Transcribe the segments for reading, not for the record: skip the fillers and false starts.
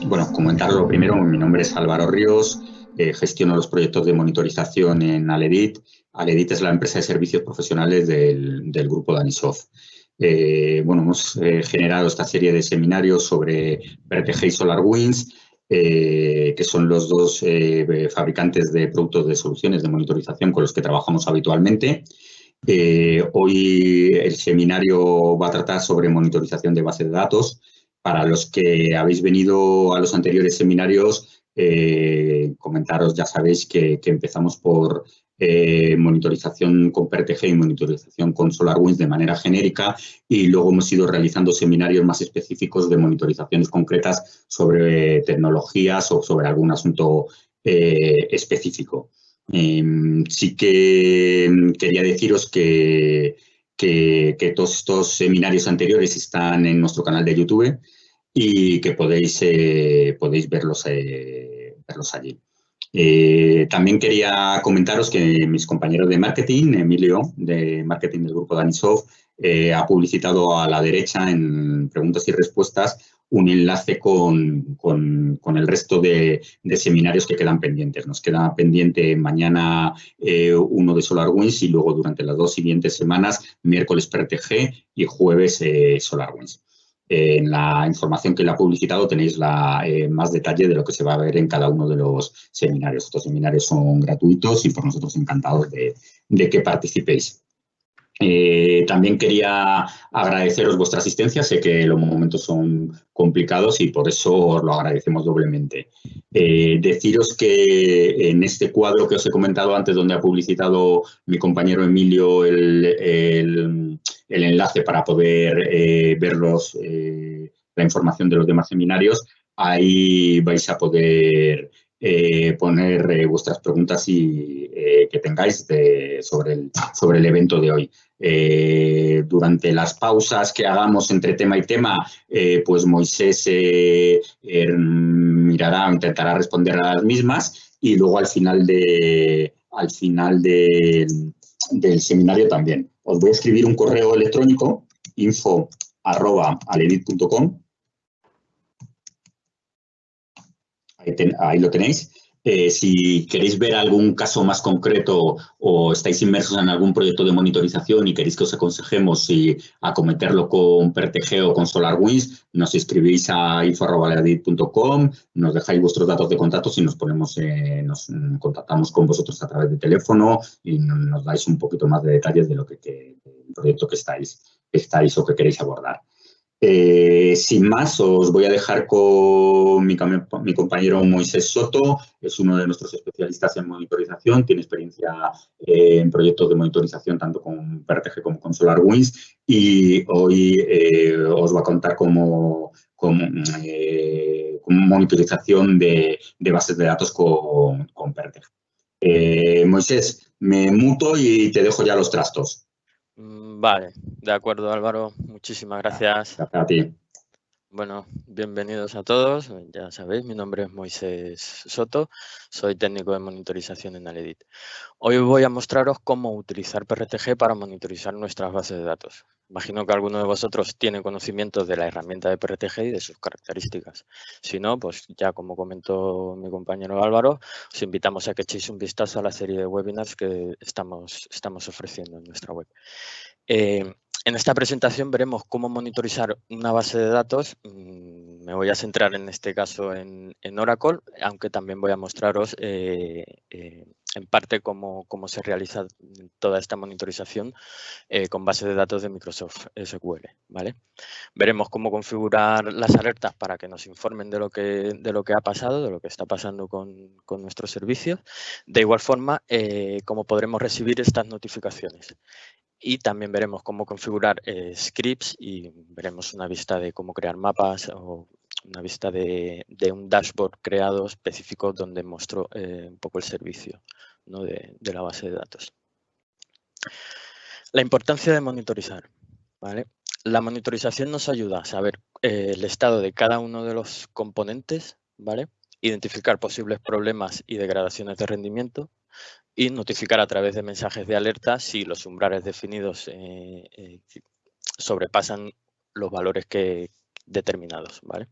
Bueno, comentaros lo primero, mi nombre es Álvaro Ríos, gestiono los proyectos de monitorización en Aledit. Aledit es la empresa de servicios profesionales del grupo Danisoft. Bueno, hemos generado esta serie de seminarios sobre PRTG y SolarWinds, que son los dos fabricantes de productos de soluciones de monitorización con los que trabajamos habitualmente. Hoy el seminario va a tratar sobre monitorización de bases de datos. Para los que habéis venido a los anteriores seminarios, comentaros, ya sabéis que empezamos por monitorización con PRTG y monitorización con SolarWinds de manera genérica, y luego hemos ido realizando seminarios más específicos de monitorizaciones concretas sobre tecnologías o sobre algún asunto específico. Sí que quería deciros que todos estos seminarios anteriores están en nuestro canal de YouTube y que podéis verlos allí. También quería comentaros que mis compañeros de marketing, Emilio, de marketing del grupo Danisoft, ha publicitado a la derecha en preguntas y respuestas un enlace con el resto de seminarios que quedan pendientes. Nos queda pendiente mañana uno de SolarWinds y luego durante las 2 siguientes semanas, miércoles PRTG y jueves SolarWinds. En la información que le ha publicitado tenéis más detalle de lo que se va a ver en cada uno de los seminarios. Estos seminarios son gratuitos y por nosotros encantados de que participéis. También quería agradeceros vuestra asistencia. Sé que los momentos son complicados y por eso os lo agradecemos doblemente. Deciros que en este cuadro que os he comentado antes, donde ha publicitado mi compañero Emilio el enlace para poder ver la información de los demás seminarios, ahí vais a poder poner vuestras preguntas que tengáis sobre el evento de hoy. Durante las pausas que hagamos entre tema y tema, pues Moisés mirará o intentará responder a las mismas, y luego al final del seminario también. Os voy a escribir un correo electrónico, info@aledit.com. Ahí lo tenéis. Si queréis ver algún caso más concreto o estáis inmersos en algún proyecto de monitorización y queréis que os aconsejemos si acometerlo con PRTG o con SolarWinds, nos escribís a info@aledit.com, nos dejáis vuestros datos de contacto y nos contactamos con vosotros a través de teléfono y nos dais un poquito más de detalles de lo del proyecto que estáis o que queréis abordar. Sin más, os voy a dejar con mi compañero Moisés Soto. Es uno de nuestros especialistas en monitorización, tiene experiencia en proyectos de monitorización tanto con PRTG como con SolarWinds, y hoy os va a contar cómo monitorización de bases de datos con PRTG. Moisés, me muto y te dejo ya los trastos. Vale, de acuerdo, Álvaro. Muchísimas gracias. Gracias a ti. Bueno, bienvenidos a todos. Ya sabéis, mi nombre es Moisés Soto, soy técnico de monitorización en Aledit. Hoy voy a mostraros cómo utilizar PRTG para monitorizar nuestras bases de datos. Imagino que alguno de vosotros tiene conocimientos de la herramienta de PRTG y de sus características. Si no, pues ya como comentó mi compañero Álvaro, os invitamos a que echéis un vistazo a la serie de webinars que estamos ofreciendo en nuestra web. En esta presentación veremos cómo monitorizar una base de datos. Me voy a centrar en este caso en Oracle, aunque también voy a mostraros en parte cómo se realiza toda esta monitorización con bases de datos de Microsoft SQL, ¿vale? Veremos cómo configurar las alertas para que nos informen de lo que ha pasado, de lo que está pasando con nuestros servicios. De igual forma, cómo podremos recibir estas notificaciones. Y también veremos cómo configurar scripts y veremos una vista de cómo crear mapas o una vista de un dashboard creado específico donde muestro un poco el servicio, ¿no? de la base de datos. La importancia de monitorizar, ¿vale? La monitorización nos ayuda a saber el estado de cada uno de los componentes, ¿vale? Identificar posibles problemas y degradaciones de rendimiento, y notificar a través de mensajes de alerta si los umbrales definidos sobrepasan los valores determinados, ¿vale?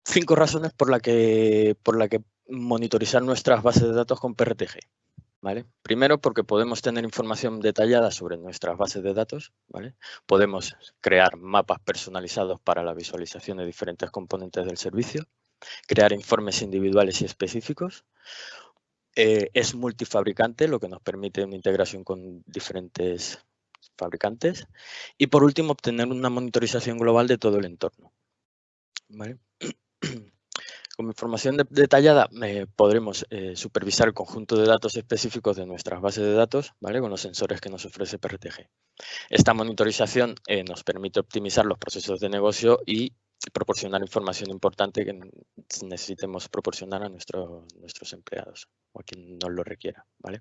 5 razones por la que monitorizar nuestras bases de datos con PRTG. ¿Vale? Primero, porque podemos tener información detallada sobre nuestras bases de datos, ¿vale? Podemos crear mapas personalizados para la visualización de diferentes componentes del servicio, crear informes individuales y específicos. Es multifabricante, lo que nos permite una integración con diferentes fabricantes. Y por último, obtener una monitorización global de todo el entorno, ¿vale? Con información detallada podremos supervisar el conjunto de datos específicos de nuestras bases de datos, ¿vale? Con los sensores que nos ofrece PRTG. Esta monitorización nos permite optimizar los procesos de negocio y proporcionar información importante que necesitemos proporcionar a nuestros empleados o a quien nos lo requiera, ¿vale?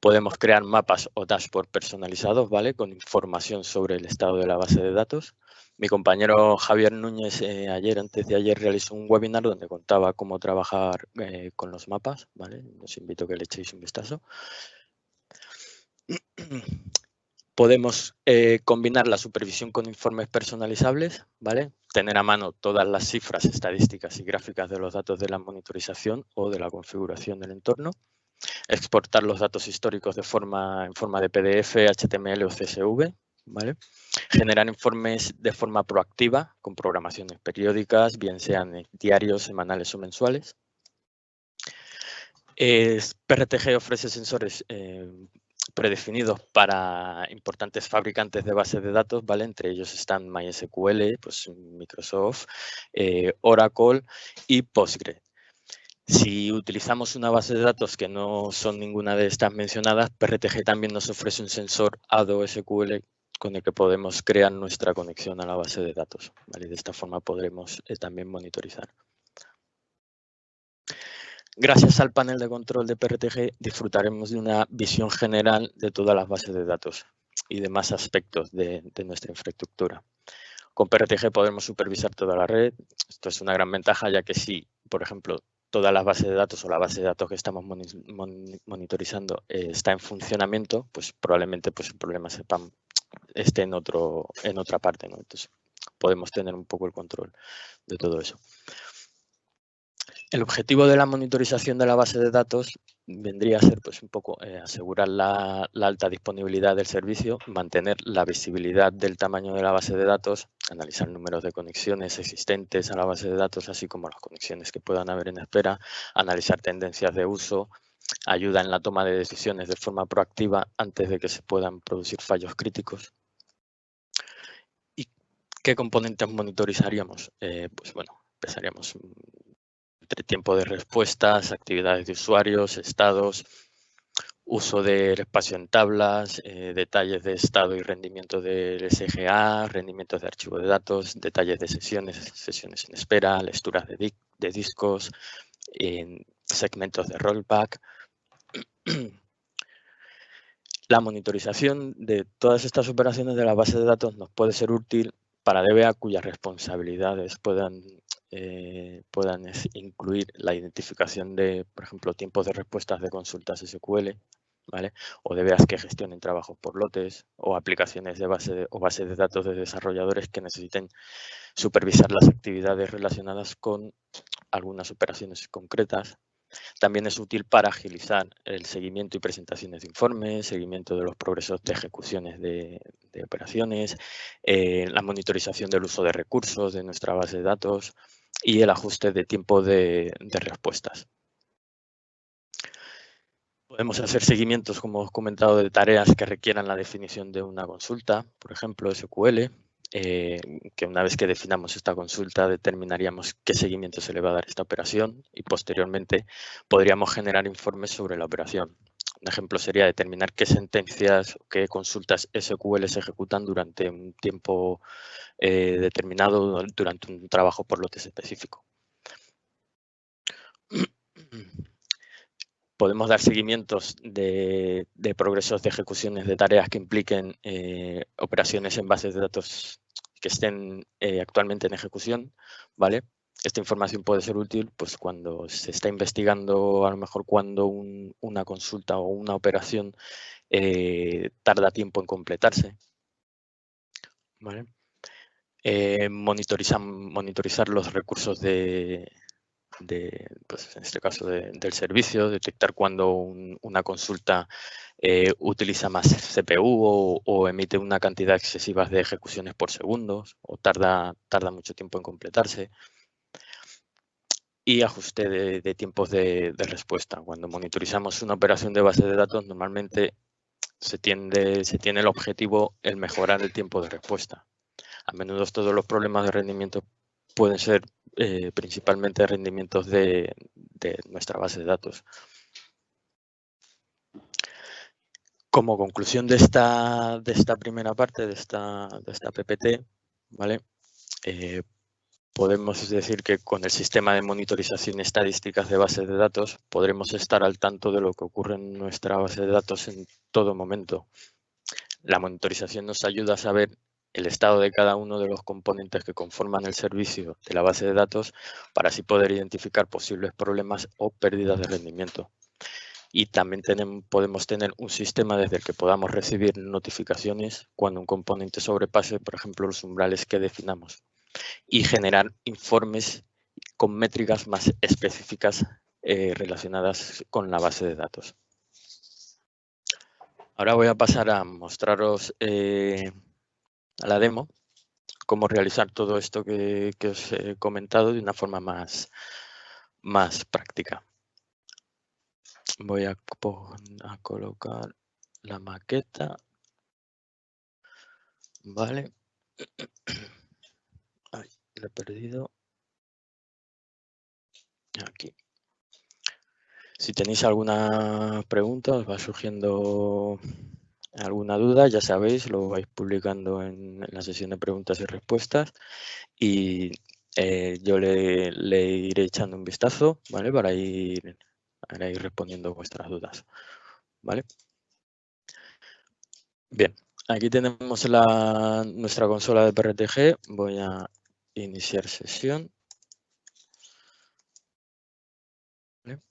Podemos crear mapas o dashboards personalizados, ¿vale? Con información sobre el estado de la base de datos. Mi compañero Javier Núñez antes de ayer realizó un webinar donde contaba cómo trabajar con los mapas, ¿vale? Os invito a que le echéis un vistazo. Podemos combinar la supervisión con informes personalizables, ¿vale? Tener a mano todas las cifras, estadísticas y gráficas de los datos de la monitorización o de la configuración del entorno. Exportar los datos históricos en forma de PDF, HTML o CSV, ¿vale? Generar informes de forma proactiva con programaciones periódicas, bien sean diarios, semanales o mensuales. PRTG ofrece sensores predefinidos para importantes fabricantes de bases de datos, ¿vale? Entre ellos están MySQL, pues Microsoft, Oracle y Postgre. Si utilizamos una base de datos que no son ninguna de estas mencionadas, PRTG también nos ofrece un sensor ADO-SQL con el que podemos crear nuestra conexión a la base de datos, ¿vale? De esta forma podremos también monitorizar. Gracias al panel de control de PRTG disfrutaremos de una visión general de todas las bases de datos y demás aspectos de nuestra infraestructura. Con PRTG podremos supervisar toda la red. Esto es una gran ventaja, ya que si, por ejemplo, todas las bases de datos o la base de datos que estamos monitorizando está en funcionamiento, pues probablemente pues, el problema esté en otra parte, ¿no? Entonces podemos tener un poco el control de todo eso. El objetivo de la monitorización de la base de datos vendría a ser pues, un poco asegurar la alta disponibilidad del servicio, mantener la visibilidad del tamaño de la base de datos, analizar números de conexiones existentes a la base de datos, así como las conexiones que puedan haber en espera, analizar tendencias de uso, ayuda en la toma de decisiones de forma proactiva antes de que se puedan producir fallos críticos. ¿Y qué componentes monitorizaríamos? Pues bueno, empezaríamos entre tiempo de respuestas, actividades de usuarios, estados, uso del espacio en tablas, detalles de estado y rendimiento del SGA, rendimientos de archivo de datos, detalles de sesiones en espera, lecturas de discos, segmentos de rollback. La monitorización de todas estas operaciones de la base de datos nos puede ser útil para DBA cuyas responsabilidades puedan incluir la identificación de, por ejemplo, tiempos de respuestas de consultas SQL, ¿vale? O DBAs que gestionen trabajos por lotes o aplicaciones de bases de datos de desarrolladores que necesiten supervisar las actividades relacionadas con algunas operaciones concretas. También es útil para agilizar el seguimiento y presentaciones de informes, seguimiento de los progresos de ejecuciones de operaciones, la monitorización del uso de recursos de nuestra base de datos y el ajuste de tiempo de respuestas. Podemos hacer seguimientos, como os he comentado, de tareas que requieran la definición de una consulta, por ejemplo, SQL, que una vez que definamos esta consulta determinaríamos qué seguimiento se le va a dar a esta operación y posteriormente podríamos generar informes sobre la operación. Un ejemplo sería determinar qué sentencias o qué consultas SQL se ejecutan durante un tiempo determinado, durante un trabajo por lotes específico. Podemos dar seguimientos de progresos de ejecuciones de tareas que impliquen operaciones en bases de datos que estén actualmente en ejecución, ¿vale? Esta información puede ser útil pues, cuando se está investigando, a lo mejor cuando una consulta o una operación tarda tiempo en completarse, ¿vale? monitorizar los recursos pues en este caso del servicio, detectar cuando una consulta utiliza más CPU o emite una cantidad excesiva de ejecuciones por segundos o tarda mucho tiempo en completarse. Y ajuste de tiempos de respuesta. Cuando monitorizamos una operación de base de datos, normalmente se tiene el objetivo el mejorar el tiempo de respuesta. A menudo todos los problemas de rendimiento pueden ser principalmente rendimientos de nuestra base de datos. Como conclusión de esta primera parte, de esta PPT, ¿vale? Podemos decir que con el sistema de monitorización y estadísticas de bases de datos podremos estar al tanto de lo que ocurre en nuestra base de datos en todo momento. La monitorización nos ayuda a saber el estado de cada uno de los componentes que conforman el servicio de la base de datos para así poder identificar posibles problemas o pérdidas de rendimiento. Y también podemos tener un sistema desde el que podamos recibir notificaciones cuando un componente sobrepase, por ejemplo, los umbrales que definamos, y generar informes con métricas más específicas relacionadas con la base de datos. Ahora voy a pasar a mostraros a la demo cómo realizar todo esto que os he comentado de una forma más práctica. Voy a colocar la maqueta. Vale. Ay, lo he perdido. Aquí. Si tenéis alguna pregunta, os va surgiendo alguna duda, ya sabéis, lo vais publicando en la sesión de preguntas y respuestas y yo le iré echando un vistazo, ¿vale? Para ir respondiendo vuestras dudas, ¿vale? Bien, aquí tenemos nuestra consola de PRTG. Voy a iniciar sesión. ¿Vale?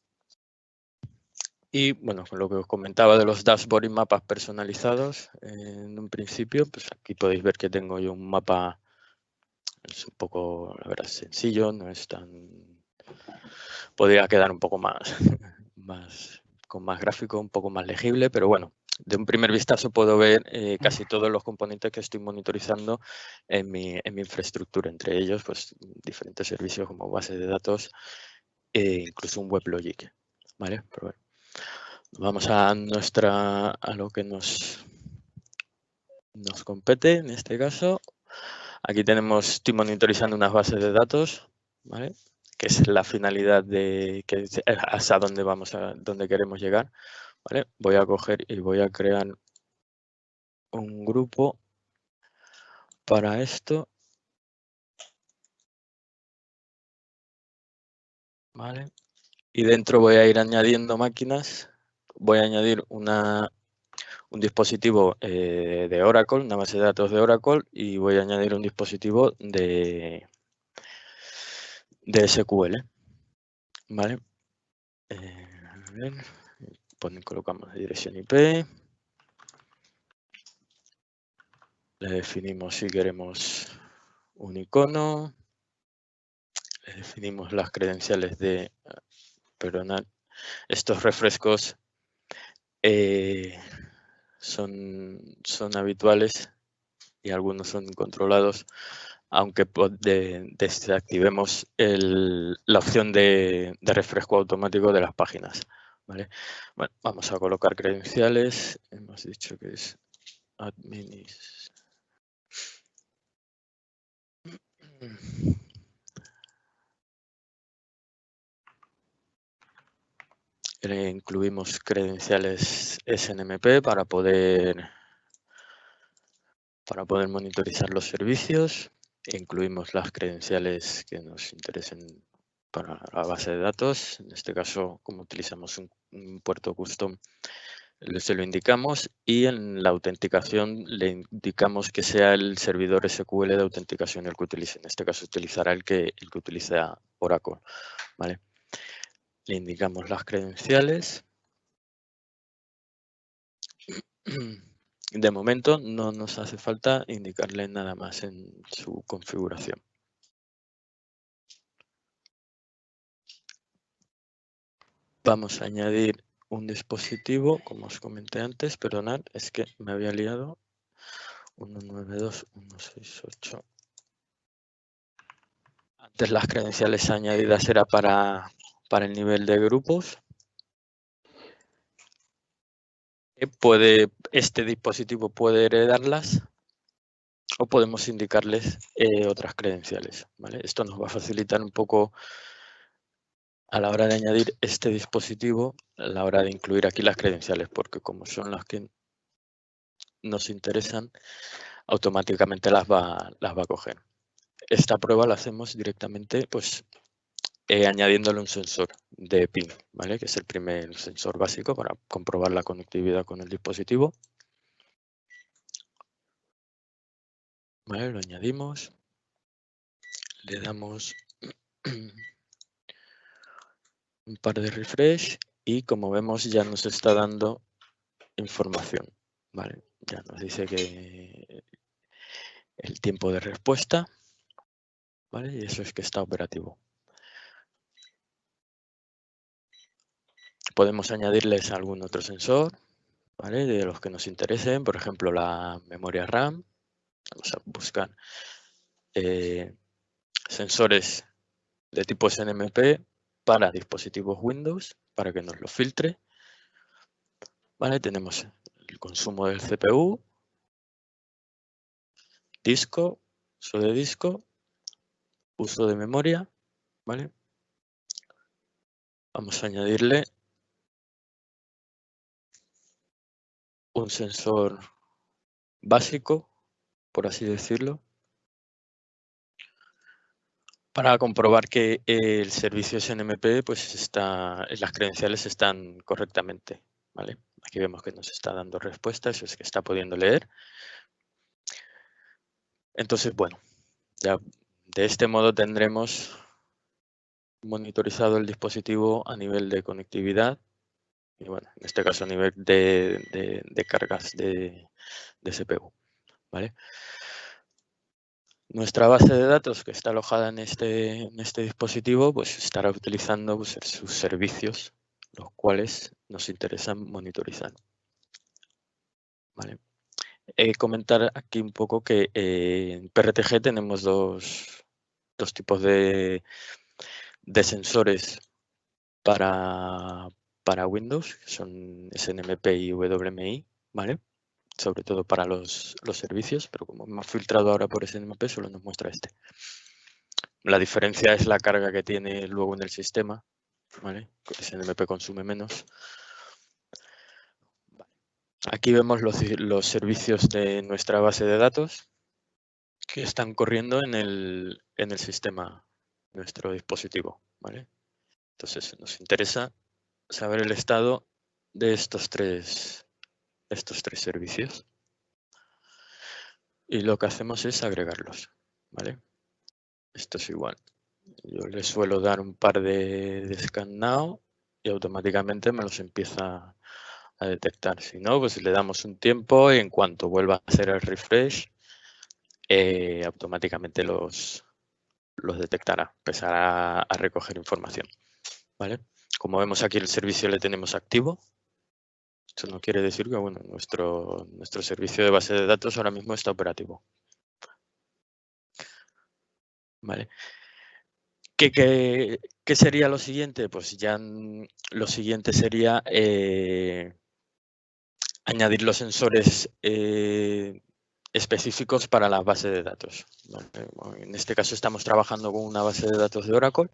Y bueno, con lo que os comentaba de los dashboard y mapas personalizados, en un principio, pues aquí podéis ver que tengo yo un mapa, es un poco, la verdad, sencillo, no es tan... Podría quedar un poco más, con más gráfico, un poco más legible, pero bueno, de un primer vistazo puedo ver casi todos los componentes que estoy monitorizando en mi infraestructura, entre ellos pues diferentes servicios como base de datos e incluso un WebLogic, ¿vale? Pero bueno, vamos a lo que nos compete en este caso. Aquí estoy monitorizando unas bases de datos, ¿vale? Que es la finalidad hasta dónde queremos llegar, ¿vale? Voy a coger y voy a crear un grupo para esto, ¿vale? Y dentro voy a ir añadiendo máquinas. Voy a añadir un dispositivo de Oracle, una base de datos de Oracle, y voy a añadir un dispositivo de SQL, ¿vale? A ver, colocamos la dirección IP. Le definimos si queremos un icono. Le definimos las credenciales perdonad, estos refrescos son habituales y algunos son controlados, aunque desactivemos la opción de refresco automático de las páginas, ¿vale? Bueno, vamos a colocar credenciales. Hemos dicho que es adminis. Incluimos credenciales SNMP para poder monitorizar los servicios. Incluimos las credenciales que nos interesen para la base de datos. En este caso, como utilizamos un puerto custom, se lo indicamos, y en la autenticación le indicamos que sea el servidor SQL de autenticación el que utilice. En este caso utilizará el que utiliza Oracle, ¿vale? Le indicamos las credenciales. De momento no nos hace falta indicarle nada más en su configuración. Vamos a añadir un dispositivo, como os comenté antes, perdonad, es que me había liado. 192.168. Antes las credenciales añadidas era para el nivel de grupos. Este dispositivo puede heredarlas o podemos indicarles otras credenciales, ¿vale? Esto nos va a facilitar un poco a la hora de añadir este dispositivo, a la hora de incluir aquí las credenciales, porque como son las que nos interesan, automáticamente las va a coger. Esta prueba la hacemos directamente pues, añadiéndole un sensor de ping, ¿vale? Que es el primer sensor básico para comprobar la conectividad con el dispositivo. ¿Vale? Lo añadimos, le damos un par de refresh y como vemos ya nos está dando información, ¿vale? Ya nos dice que el tiempo de respuesta, ¿vale? Y eso es que está operativo. Podemos añadirles algún otro sensor, ¿vale? De los que nos interesen, por ejemplo la memoria RAM. Vamos a buscar sensores de tipo SNMP para dispositivos Windows, para que nos lo filtre. ¿Vale? Tenemos el consumo del CPU, disco, uso de disco, uso de memoria, ¿vale? Vamos a añadirle un sensor básico, por así decirlo, para comprobar que el servicio SNMP, pues las credenciales están correctamente, ¿vale? Aquí vemos que nos está dando respuesta, eso es que está pudiendo leer. Entonces, bueno, ya de este modo tendremos monitorizado el dispositivo a nivel de conectividad y, bueno, en este caso a nivel de cargas de CPU, ¿vale? Nuestra base de datos que está alojada en este dispositivo pues estará utilizando pues, sus servicios, los cuales nos interesan monitorizar. ¿Vale? Comentar aquí un poco que en PRTG tenemos dos tipos de sensores para Windows, que son SNMP y WMI, ¿vale? Sobre todo para los servicios, pero como hemos filtrado ahora por SNMP, solo nos muestra este. La diferencia es la carga que tiene luego en el sistema, ¿vale? SNMP consume menos. Aquí vemos los servicios de nuestra base de datos que están corriendo en el sistema, nuestro dispositivo, ¿vale? Entonces nos interesa saber el estado de estos tres servicios. Y lo que hacemos es agregarlos, ¿vale? Esto es igual. Yo le suelo dar un par de scan now y automáticamente me los empieza a detectar. Si no, pues le damos un tiempo y en cuanto vuelva a hacer el refresh, automáticamente los detectará, empezará a recoger información, ¿vale? Como vemos aquí el servicio le tenemos activo. Esto no quiere decir que bueno, nuestro servicio de base de datos ahora mismo está operativo. ¿Vale? ¿Qué sería lo siguiente? Pues ya lo siguiente sería añadir los sensores específicos para la base de datos. ¿Vale? En este caso estamos trabajando con una base de datos de Oracle.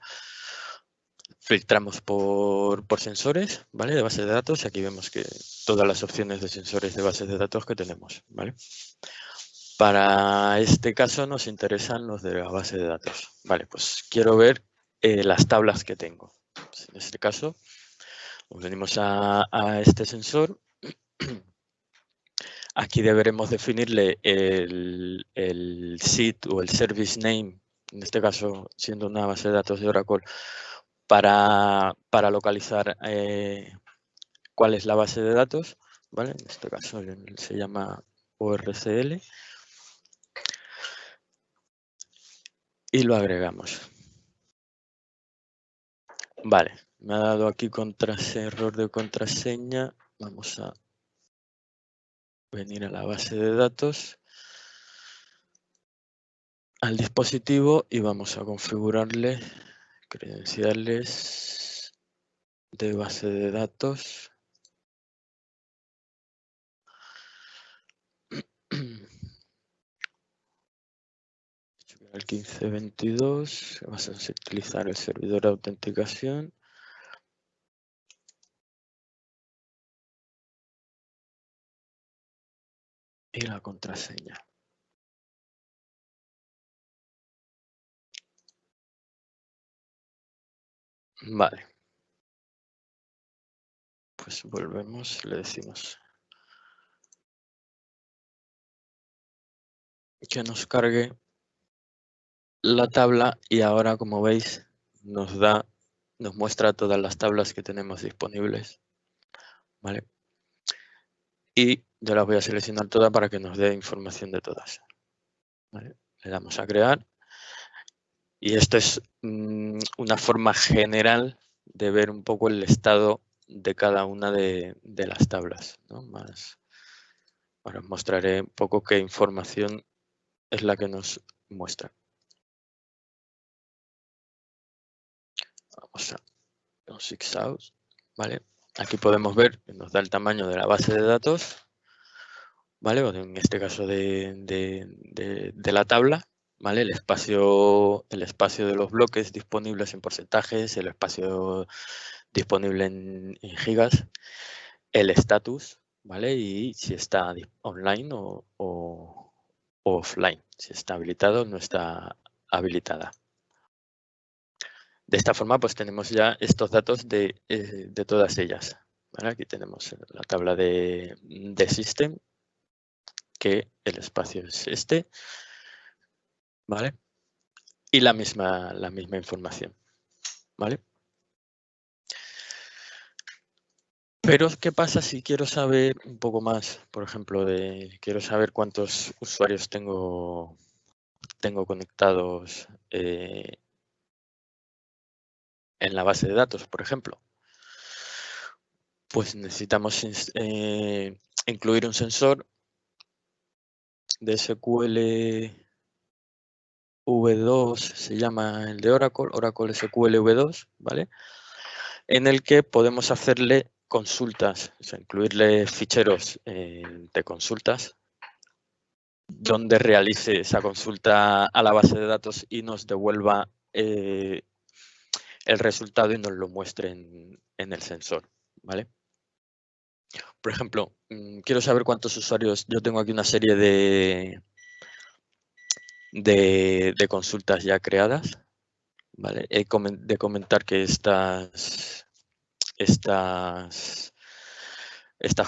Filtramos por sensores, ¿vale? De base de datos. Y aquí vemos que todas las opciones de sensores de base de datos que tenemos, ¿vale? Para este caso nos interesan los de la base de datos. Vale, pues quiero ver las tablas que tengo. Pues en este caso, nos venimos a este sensor. Aquí deberemos definirle el SID o el service name, en este caso siendo una base de datos de Oracle, para localizar cuál es la base de datos. ¿Vale? En este caso se llama ORCL y lo agregamos. Vale, me ha dado aquí error de contraseña. Vamos a venir a la base de datos, al dispositivo y vamos a configurarle credenciales de base de datos. El 1522, vas a utilizar el servidor de autenticación. Y la contraseña. Vale. Pues volvemos, le decimos que nos cargue la tabla y ahora, como veis, nos muestra todas las tablas que tenemos disponibles. ¿Vale? Y yo las voy a seleccionar todas para que nos dé información de todas. ¿Vale? Le damos a crear. Y esto es una forma general de ver un poco el estado de cada una de las tablas, ¿no? Ahora os mostraré un poco qué información es la que nos muestra. Vamos a Six Out, ¿vale? Aquí podemos ver que nos da el tamaño de la base de datos, ¿vale? O en este caso de la tabla, ¿vale? El espacio de los bloques disponibles en porcentajes, el espacio disponible en gigas, el estatus, ¿vale? Y si está online o offline, si está habilitado o no está habilitada. De esta forma, pues tenemos ya estos datos de todas ellas. ¿Vale? Aquí tenemos la tabla de System, que el espacio es este, ¿vale? Y la misma información, ¿vale? Pero, ¿qué pasa si quiero saber un poco más? Por ejemplo, quiero saber cuántos usuarios tengo conectados en la base de datos, por ejemplo. Pues necesitamos incluir un sensor de SQL V2, se llama el de Oracle SQL V2, ¿vale? En el que podemos hacerle consultas, o sea, incluirle ficheros de consultas donde realice esa consulta a la base de datos y nos devuelva el resultado y nos lo muestre en el sensor, ¿vale? Por ejemplo, quiero saber cuántos usuarios, yo tengo aquí una serie de consultas ya creadas, ¿vale? He de comentar que estas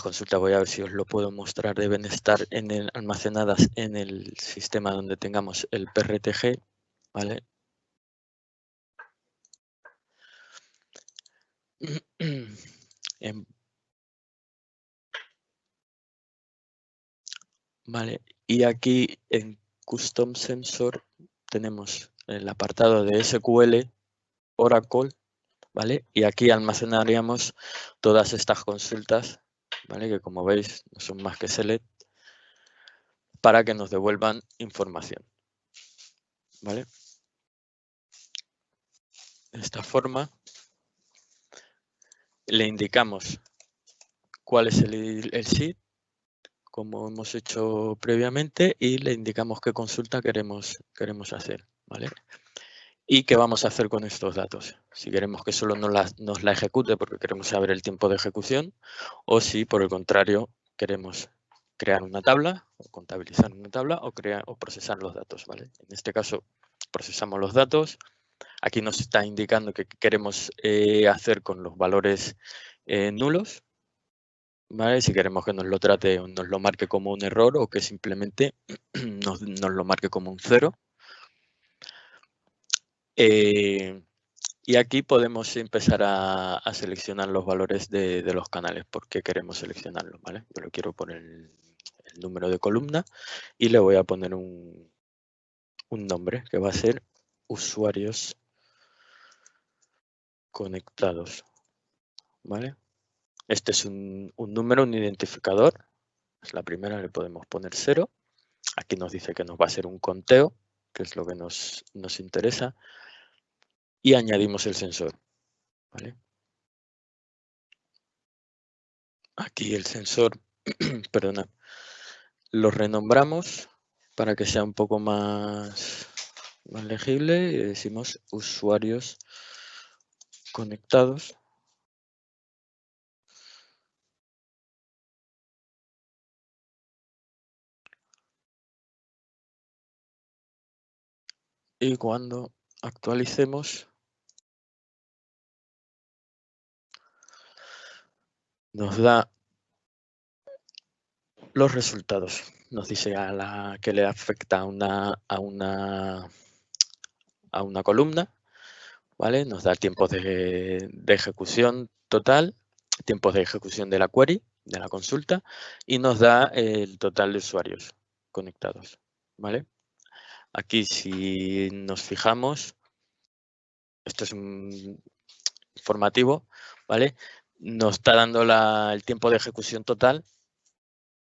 consultas, voy a ver si os lo puedo mostrar, deben estar almacenadas en el sistema donde tengamos el PRTG, ¿vale? Vale, y aquí en Custom Sensor tenemos el apartado de SQL, Oracle, ¿vale? Y aquí almacenaríamos todas estas consultas, ¿vale? Que como veis no son más que select, para que nos devuelvan información, ¿vale? De esta forma le indicamos cuál es el seed, como hemos hecho previamente, y le indicamos qué consulta queremos hacer, ¿vale? ¿Y qué vamos a hacer con estos datos? Si queremos que solo nos la ejecute porque queremos saber el tiempo de ejecución, o si por el contrario queremos crear una tabla, o contabilizar una tabla, o procesar los datos, ¿vale? En este caso procesamos los datos. Aquí nos está indicando qué queremos hacer con los valores nulos, ¿vale? Si queremos que nos lo trate o nos lo marque como un error o que simplemente nos lo marque como un 0. Y aquí podemos empezar a seleccionar los valores de los canales, porque queremos seleccionarlos, ¿vale? Yo lo quiero poner el el número de columna y le voy a poner un nombre que va a ser usuarios conectados, ¿vale? Este es un número, un identificador. Es la primera, le podemos poner 0. Aquí nos dice que nos va a ser un conteo, que es lo que nos interesa. Y añadimos el sensor, ¿vale? Aquí el sensor, perdona, lo renombramos para que sea un poco más legible y decimos usuarios conectados. Y cuando actualicemos, nos da los resultados. Nos dice que le afecta a una columna, ¿vale? Nos da tiempos de ejecución total, tiempos de ejecución de la query, de la consulta, y nos da el total de usuarios conectados, ¿vale? Aquí, si nos fijamos, esto es un informativo, ¿vale? Nos está dando el tiempo de ejecución total,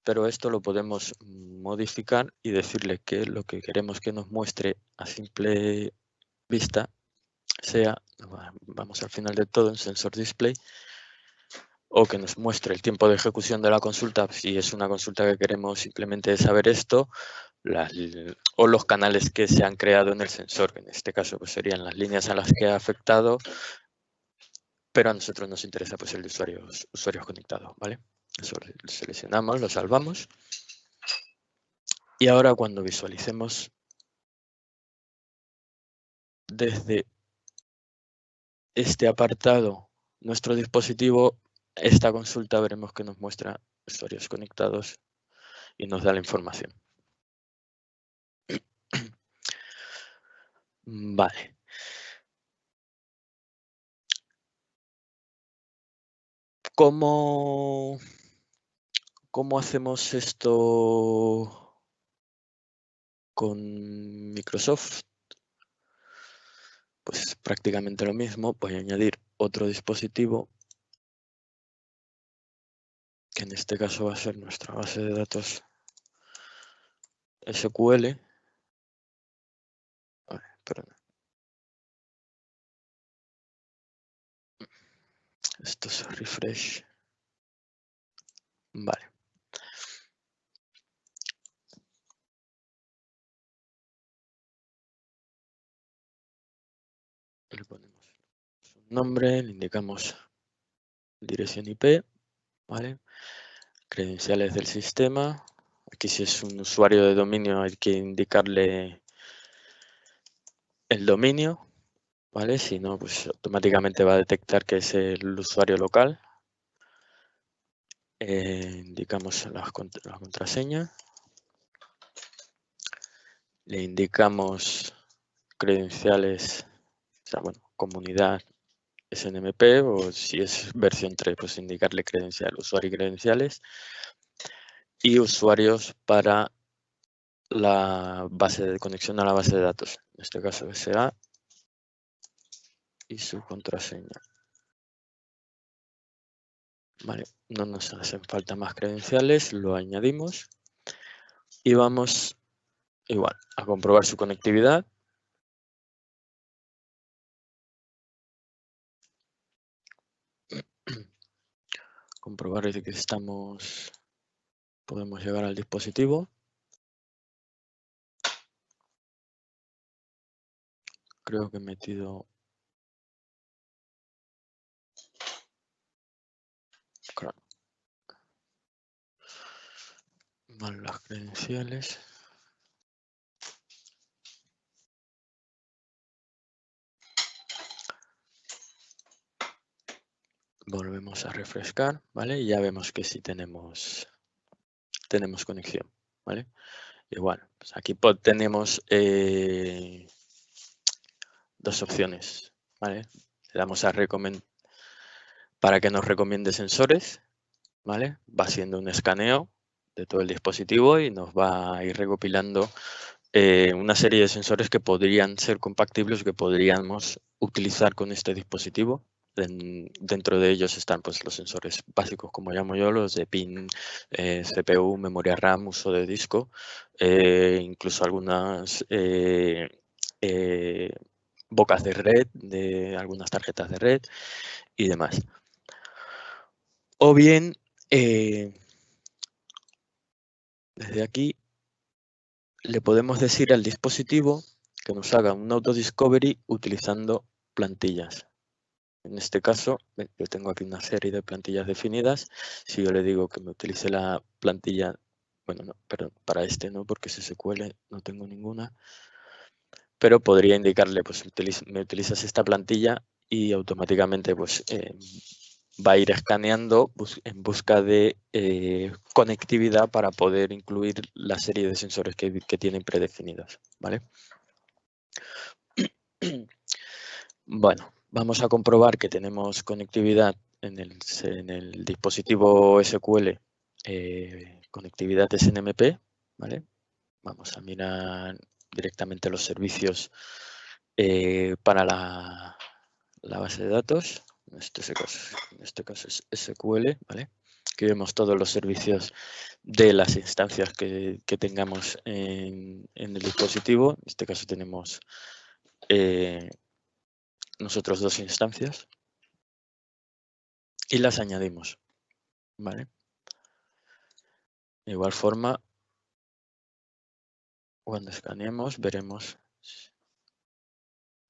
pero esto lo podemos modificar y decirle que lo que queremos que nos muestre a simple vista sea, vamos al final de todo, en sensor display, o que nos muestre el tiempo de ejecución de la consulta, si es una consulta que queremos simplemente saber esto, o los canales que se han creado en el sensor, que en este caso pues serían las líneas a las que ha afectado, pero a nosotros nos interesa pues el de usuarios conectados, ¿vale? Eso lo seleccionamos, lo salvamos. Y ahora cuando visualicemos desde este apartado nuestro dispositivo, esta consulta veremos que nos muestra usuarios conectados y nos da la información. Vale. ¿Cómo hacemos esto con Microsoft? Pues prácticamente lo mismo. Voy a añadir otro dispositivo, que en este caso va a ser nuestra base de datos SQL. Perdón. Esto es refresh. Vale. Le ponemos un nombre, le indicamos dirección IP, ¿vale? Credenciales del sistema. Aquí si es un usuario de dominio hay que indicarle el dominio, ¿vale? Si no, pues automáticamente va a detectar que es el usuario local. Indicamos la contraseña. Le indicamos credenciales, o sea, bueno, comunidad SNMP, o si es versión 3, pues indicarle credencial, usuario y credenciales. Y usuarios para la base de conexión a la base de datos, en este caso SA, y su contraseña. Vale, no nos hacen falta más credenciales, lo añadimos y vamos igual a comprobar su conectividad. Comprobar de que podemos llegar al dispositivo. Creo que he metido mal las credenciales. Volvemos a refrescar, ¿vale? Y ya vemos que sí tenemos conexión, ¿vale? Igual, pues aquí tenemos dos opciones, ¿vale? Le damos a para que nos recomiende sensores, ¿vale? Va haciendo un escaneo todo el dispositivo y nos va a ir recopilando una serie de sensores que podrían ser compatibles, que podríamos utilizar con este dispositivo. Dentro de ellos están pues, los sensores básicos, como llamo yo, los de pin, CPU, memoria RAM, uso de disco, incluso algunas bocas de red, de algunas tarjetas de red y demás. O bien, desde aquí, le podemos decir al dispositivo que nos haga un autodiscovery utilizando plantillas. En este caso, yo tengo aquí una serie de plantillas definidas. Si yo le digo que me utilice la plantilla, bueno, no, perdón, para este no, porque es SQL, no tengo ninguna. Pero podría indicarle, pues me utilizas esta plantilla y automáticamente pues, va a ir escaneando en busca de conectividad para poder incluir la serie de sensores que tienen predefinidos, ¿vale? Bueno, vamos a comprobar que tenemos conectividad en el dispositivo SQL, conectividad SNMP, ¿vale? Vamos a mirar directamente los servicios para la base de datos. En este caso es SQL, ¿vale? Aquí vemos todos los servicios de las instancias que tengamos en el dispositivo. En este caso tenemos nosotros 2 instancias y las añadimos, ¿vale? De igual forma, cuando escaneemos veremos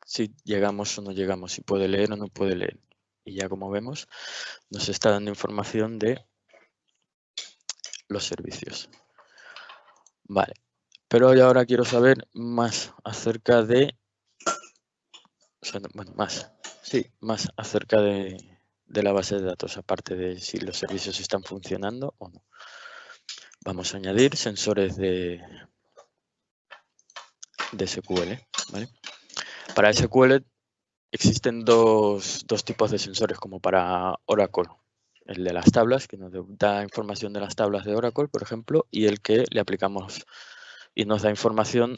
si llegamos o no llegamos, si puede leer o no puede leer. Y ya como vemos, nos está dando información de los servicios. Vale, pero yo ahora quiero saber más acerca de, más acerca de la base de datos, aparte de si los servicios están funcionando o no. Vamos a añadir sensores de SQL, ¿vale? Para SQL existen dos tipos de sensores como para Oracle. El de las tablas, que nos da información de las tablas de Oracle, por ejemplo, y el que le aplicamos y nos da información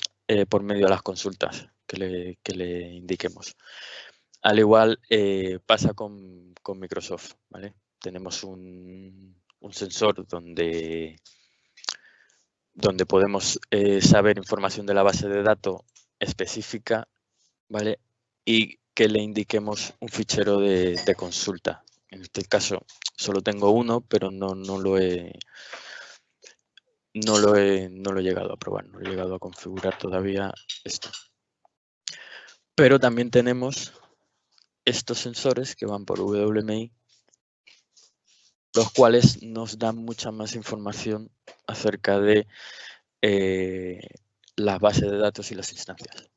por medio de las consultas que le indiquemos. Al igual pasa con Microsoft, ¿vale? Tenemos un sensor donde podemos saber información de la base de datos específica, ¿vale? Y que le indiquemos un fichero de consulta. En este caso solo tengo uno, pero no lo he llegado a probar, no he llegado a configurar todavía esto. Pero también tenemos estos sensores que van por WMI, los cuales nos dan mucha más información acerca de las bases de datos y las instancias.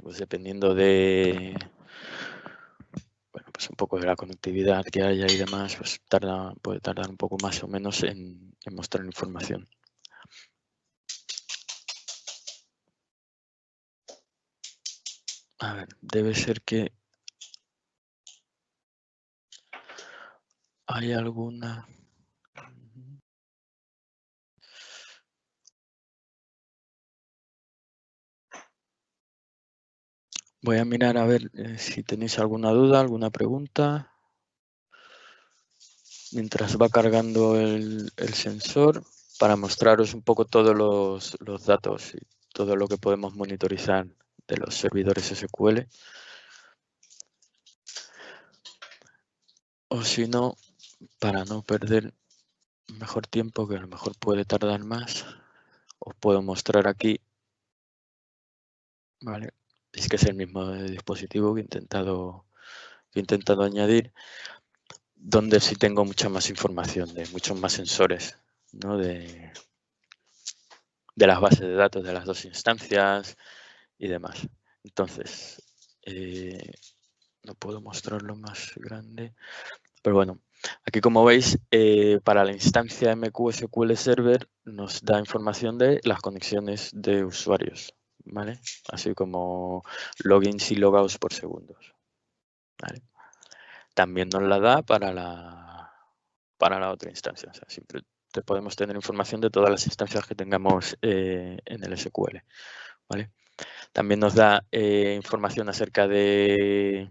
Pues dependiendo de, bueno, pues un poco de la conectividad que haya y demás, pues puede tardar un poco más o menos en mostrar información. A ver, debe ser que hay alguna... Voy a mirar a ver si tenéis alguna duda, alguna pregunta. Mientras va cargando el sensor para mostraros un poco todos los datos y todo lo que podemos monitorizar de los servidores SQL. O si no, para no perder mejor tiempo, que a lo mejor puede tardar más, os puedo mostrar aquí, ¿vale? Es que es el mismo dispositivo que he intentado añadir, donde sí tengo mucha más información, de muchos más sensores, ¿no? de las bases de datos de las 2 instancias y demás. Entonces, no puedo mostrarlo más grande, pero bueno, aquí como veis, para la instancia MQ-SQL Server nos da información de las conexiones de usuarios, ¿vale? Así como logins y logouts por segundos, ¿vale? También nos la da para para la otra instancia. O sea, siempre podemos tener información de todas las instancias que tengamos en el SQL. ¿Vale? También nos da información acerca de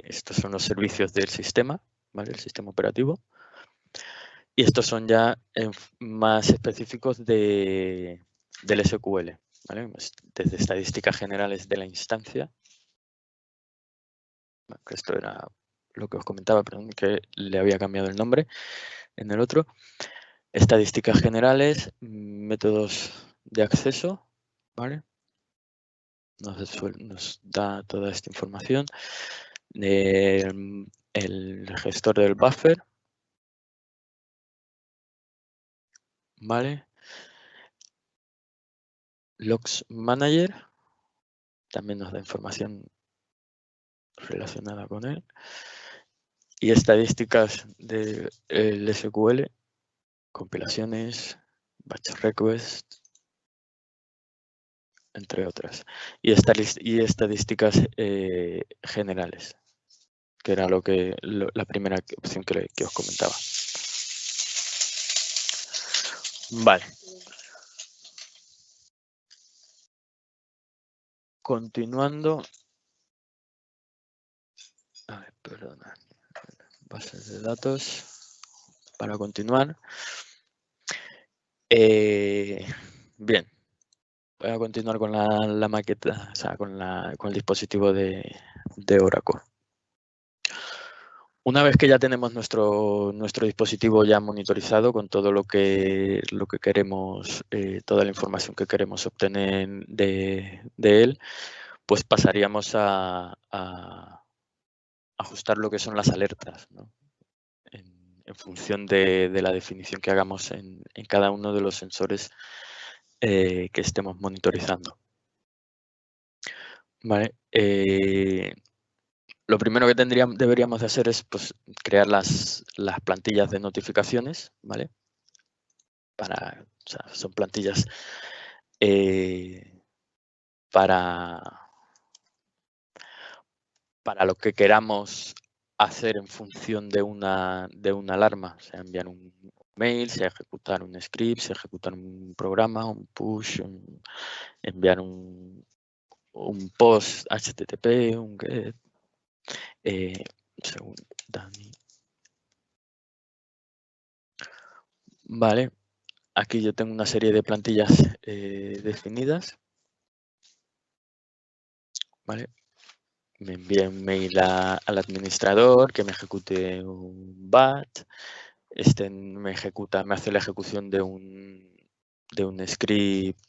estos son los servicios del sistema, ¿vale? El sistema operativo. Y estos son ya más específicos del SQL, ¿vale? Desde estadísticas generales de la instancia. Que esto era lo que os comentaba, perdón, que le había cambiado el nombre en el otro. Estadísticas generales, métodos de acceso, ¿vale? Nos da toda esta información. El gestor del buffer, ¿vale? Logs Manager, también nos da información relacionada con él. Y estadísticas del SQL, compilaciones, batch request, entre otras. Y estadísticas generales, que era la primera opción que os comentaba. Vale. Continuando. A ver, perdona. Bases de datos. Para continuar. Bien. Voy a continuar con la maqueta, o sea, con el dispositivo de Oracle. Una vez que ya tenemos nuestro dispositivo ya monitorizado con todo lo que queremos, toda la información que queremos obtener de él, pues pasaríamos a ajustar lo que son las alertas, ¿no? En función de la definición que hagamos en cada uno de los sensores que estemos monitorizando. Vale. Lo primero que deberíamos de hacer es pues, crear las plantillas de notificaciones, ¿vale? O sea, son plantillas para lo que queramos hacer en función de una alarma, sea enviar un mail, sea ejecutar un script, sea ejecutar un programa, un push, enviar un post HTTP, un get. Según Dani. Vale, aquí yo tengo una serie de plantillas definidas. Vale. Me envía un mail al administrador que me ejecute un batch. Me hace la ejecución de un script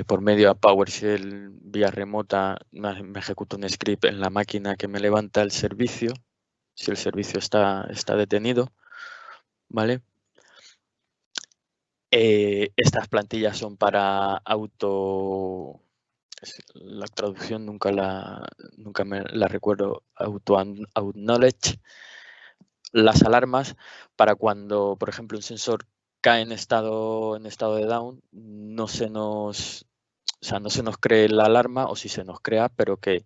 por medio de PowerShell vía remota. Me ejecuta un script en la máquina que me levanta el servicio, si el servicio está detenido. ¿Vale? Estas plantillas son para la traducción nunca me la recuerdo, auto-acknowledge las alarmas para cuando, por ejemplo, un sensor cae en estado de down, no se nos cree la alarma, o si se nos crea, pero que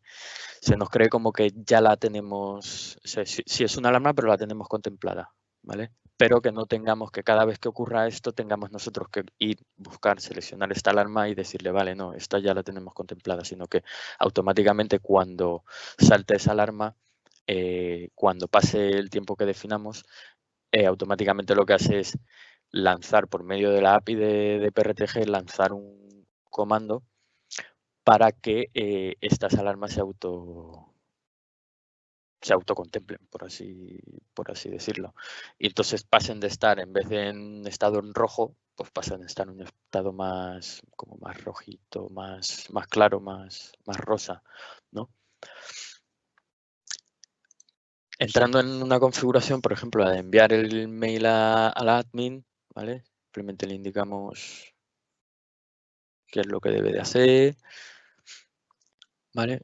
se nos cree como que ya la tenemos, o sea, si es una alarma, pero la tenemos contemplada, ¿vale? Pero que no tengamos que cada vez que ocurra esto, tengamos nosotros que ir, buscar, seleccionar esta alarma y decirle, vale, no, esta ya la tenemos contemplada, sino que automáticamente cuando salte esa alarma, cuando pase el tiempo que definamos, automáticamente lo que hace es lanzar por medio de la API de PRTG, lanzar un comando para que estas alarmas se autocontemplen, por así decirlo. Y entonces pasen de estar, en vez de en estado en rojo, pues pasan a estar en un estado más rojito, más claro, más rosa, ¿no? Entrando en una configuración, por ejemplo, la de enviar el mail al admin, ¿vale? Simplemente le indicamos qué es lo que debe de hacer, ¿vale?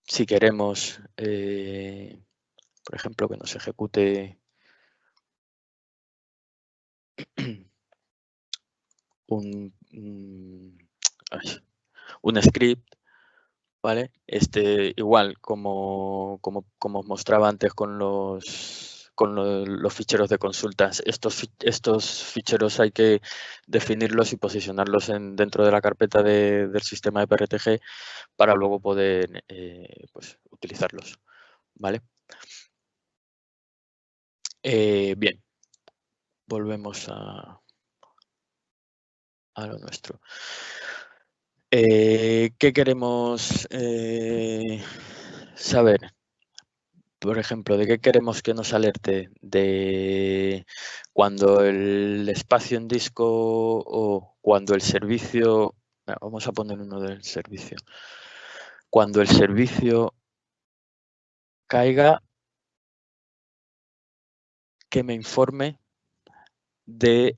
Si queremos, por ejemplo, que nos ejecute un script, ¿vale? Igual, como os mostraba antes con los ficheros de consultas, estos ficheros hay que definirlos y posicionarlos dentro de la carpeta del sistema de PRTG para luego poder pues, utilizarlos, ¿vale? Bien, volvemos a lo nuestro. ¿Qué queremos saber? Por ejemplo, ¿de qué queremos que nos alerte? De cuando el espacio en disco o cuando el servicio... Vamos a poner uno del servicio. Cuando el servicio caiga, que me informe de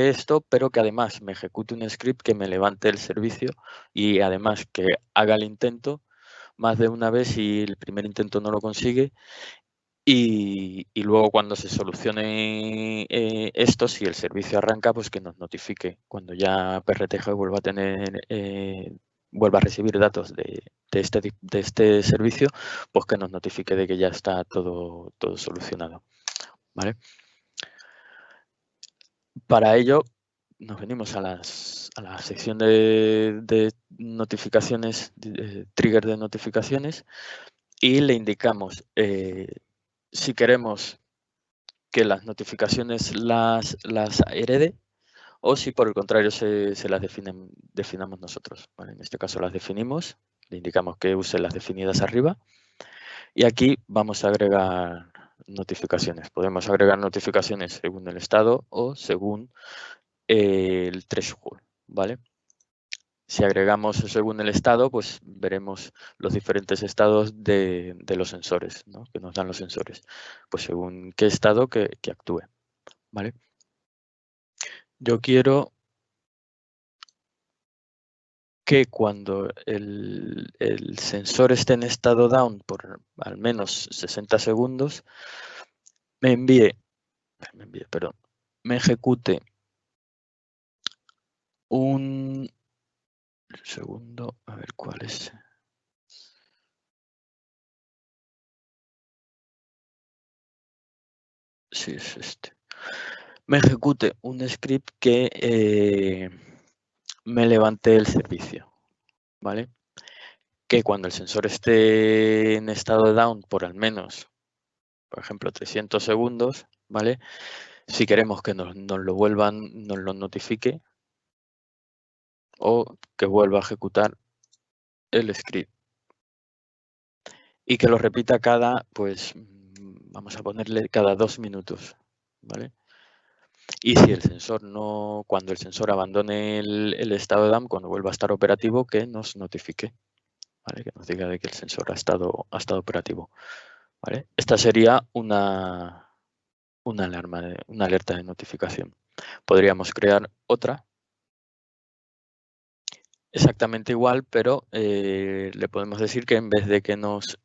esto, pero que además me ejecute un script que me levante el servicio y además que haga el intento más de una vez y el primer intento no lo consigue. Y luego cuando se solucione esto, si el servicio arranca, pues que nos notifique cuando ya PRTG vuelva a recibir datos de este servicio, pues que nos notifique de que ya está todo solucionado, ¿vale? Para ello nos venimos a la sección de notificaciones, trigger de notificaciones, y le indicamos si queremos que las notificaciones las herede o si por el contrario se las definamos nosotros. ¿Vale? En este caso las definimos, le indicamos que use las definidas arriba y aquí vamos a agregar notificaciones. Podemos agregar notificaciones según el estado o según el threshold, ¿vale? Si agregamos según el estado, pues veremos los diferentes estados de los sensores, ¿no? Que nos dan los sensores. Pues según qué estado que actúe, ¿vale? Yo quiero que cuando el sensor esté en estado down por al menos 60 segundos, me ejecute un segundo, a ver cuál es. Sí, es este. Me ejecute un script que me levante el servicio, ¿vale? Que cuando el sensor esté en estado down por al menos, por ejemplo, 300 segundos, ¿vale? Si queremos que nos lo notifique o que vuelva a ejecutar el script y que lo repita pues vamos a ponerle cada 2 minutos, ¿vale? Y si el sensor cuando el sensor abandone el estado down, cuando vuelva a estar operativo, que nos notifique, ¿vale? Que nos diga de que el sensor ha estado operativo, ¿vale? Esta sería una alarma, una alerta de notificación. Podríamos crear otra exactamente igual, pero le podemos decir que en vez de que nos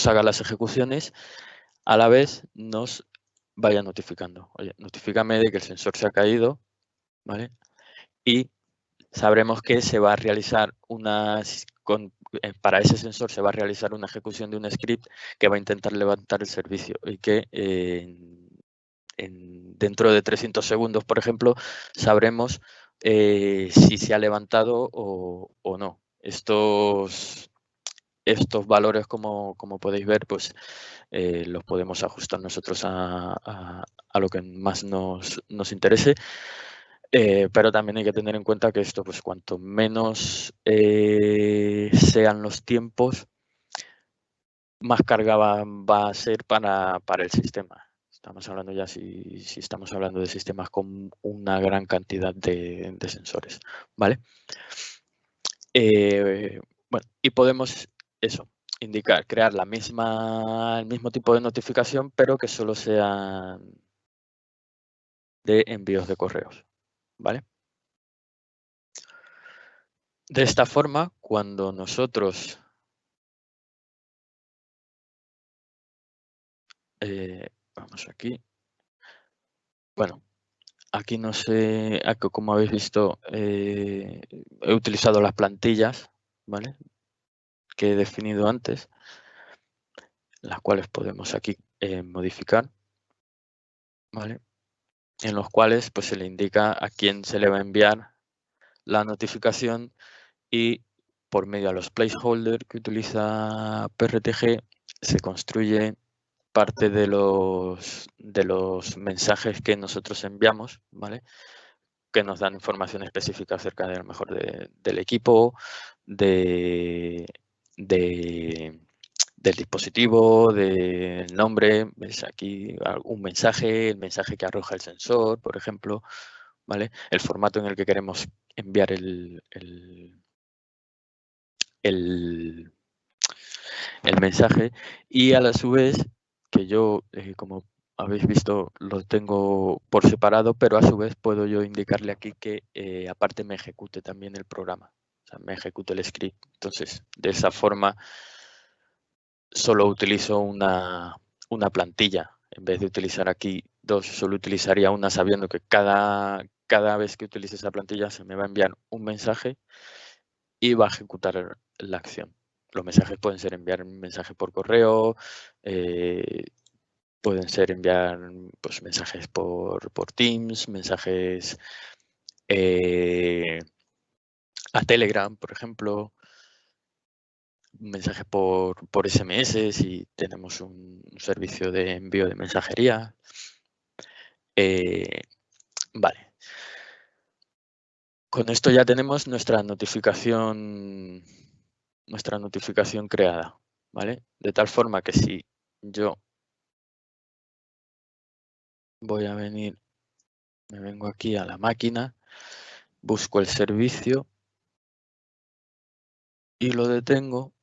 haga las ejecuciones, a la vez nos vaya notificando. Oye, notifícame de que el sensor se ha caído, ¿vale? Y sabremos que se va a realizar para ese sensor se va a realizar una ejecución de un script que va a intentar levantar el servicio y que dentro de 300 segundos, por ejemplo, sabremos si se ha levantado o no. Estos valores, como podéis ver, pues los podemos ajustar nosotros a lo que más nos interese. Pero también hay que tener en cuenta que esto, pues cuanto menos sean los tiempos, más carga va a ser para el sistema. Estamos hablando ya, si estamos hablando de sistemas con una gran cantidad de sensores, ¿vale? Bueno, y podemos crear el mismo tipo de notificación, pero que solo sean de envíos de correos, ¿vale? De esta forma, cuando nosotros vamos aquí. Bueno, aquí no sé, aquí, como habéis visto, he utilizado las plantillas, ¿vale? Que he definido antes, las cuales podemos aquí modificar, ¿vale? En los cuales pues, se le indica a quién se le va a enviar la notificación y por medio de los placeholders que utiliza PRTG se construye parte de los mensajes que nosotros enviamos, ¿vale? Que nos dan información específica acerca de, a lo mejor del equipo, del dispositivo, del nombre. Ves aquí un mensaje, el mensaje que arroja el sensor, por ejemplo, ¿vale? El formato en el que queremos enviar el mensaje, y a la su vez que yo, como habéis visto, lo tengo por separado, pero a su vez puedo yo indicarle aquí que aparte me ejecute también el programa, o sea, me ejecute el script. Entonces, de esa forma solo utilizo una plantilla. En vez de utilizar aquí dos, solo utilizaría una, sabiendo que cada vez que utilice esa plantilla se me va a enviar un mensaje y va a ejecutar la acción. Los mensajes pueden ser enviar un mensaje por correo, pueden ser enviar pues, mensajes por Teams, mensajes a Telegram, por ejemplo, mensajes por SMS si tenemos un servicio de envío de mensajería. Vale. Con esto ya tenemos nuestra notificación creada, ¿vale? De tal forma que si yo voy a venir, me vengo aquí a la máquina, busco el servicio y lo detengo,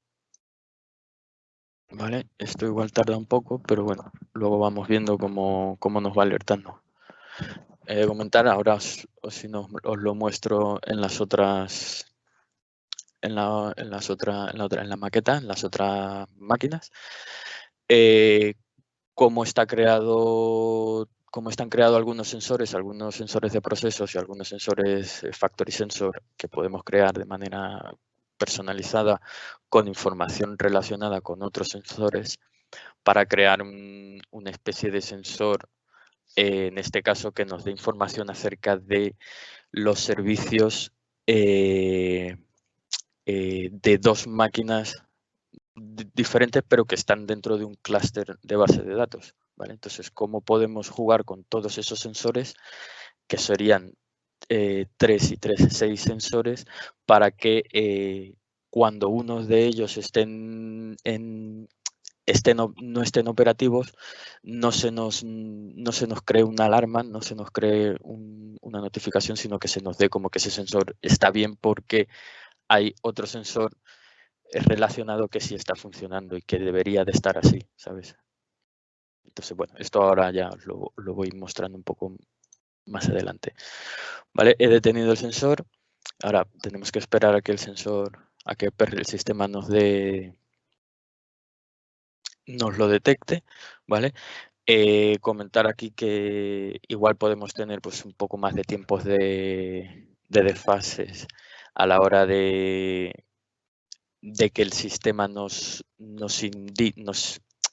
¿vale? Esto igual tarda un poco, pero bueno, luego vamos viendo cómo nos va alertando. He de comentar, ahora os lo muestro en las otras, en la maqueta, en las otras máquinas, cómo están creados algunos sensores de procesos y algunos sensores factory sensor que podemos crear de manera personalizada con información relacionada con otros sensores para crear una especie de sensor, en este caso que nos dé información acerca de los servicios de dos máquinas diferentes, pero que están dentro de un clúster de base de datos, ¿vale? Entonces, ¿cómo podemos jugar con todos esos sensores, que serían 3 y 3, 6 sensores, para que cuando uno de ellos no estén operativos, no se nos cree una alarma, no se nos cree una notificación, sino que se nos dé como que ese sensor está bien porque hay otro sensor relacionado que sí está funcionando y que debería de estar así, ¿sabes? Entonces, bueno, esto ahora ya lo voy mostrando un poco más adelante. Vale, he detenido el sensor. Ahora tenemos que esperar a que el sistema nos lo detecte, ¿vale? Comentar aquí que igual podemos tener pues un poco más de tiempos de desfases a la hora de que el sistema nos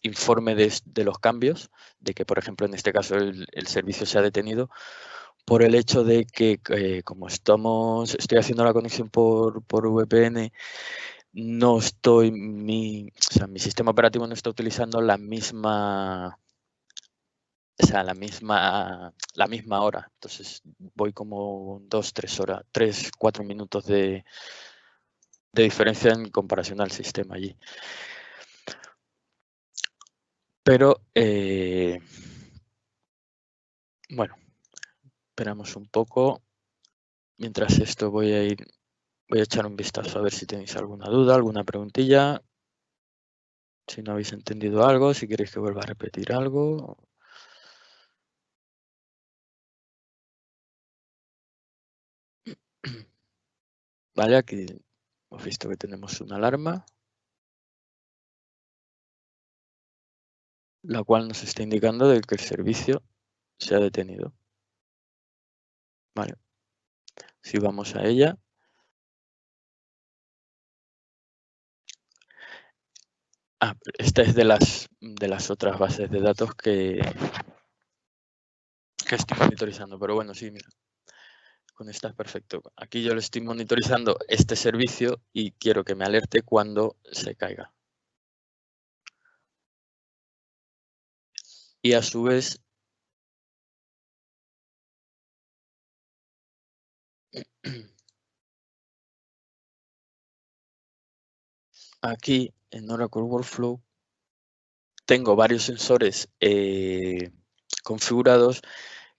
informe de los cambios, de que, por ejemplo, en este caso el servicio se ha detenido, por el hecho de que, como estoy haciendo la conexión por VPN, mi sistema operativo no está utilizando la misma hora. Entonces voy como 2, 3 horas, 3, 4 minutos de diferencia en comparación al sistema allí. Pero, bueno, esperamos un poco. Mientras esto voy a echar un vistazo a ver si tenéis alguna duda, alguna preguntilla. Si no habéis entendido algo, si queréis que vuelva a repetir algo. Vale, aquí hemos visto que tenemos una alarma, la cual nos está indicando de que el servicio se ha detenido. ¿vale? Si vamos a ella, esta es de las otras bases de datos que estoy monitorizando, pero bueno, sí, mira, con esta es perfecto. Aquí yo le estoy monitorizando este servicio y quiero que me alerte cuando se caiga. Y a su vez, aquí en Oracle Workflow tengo varios sensores configurados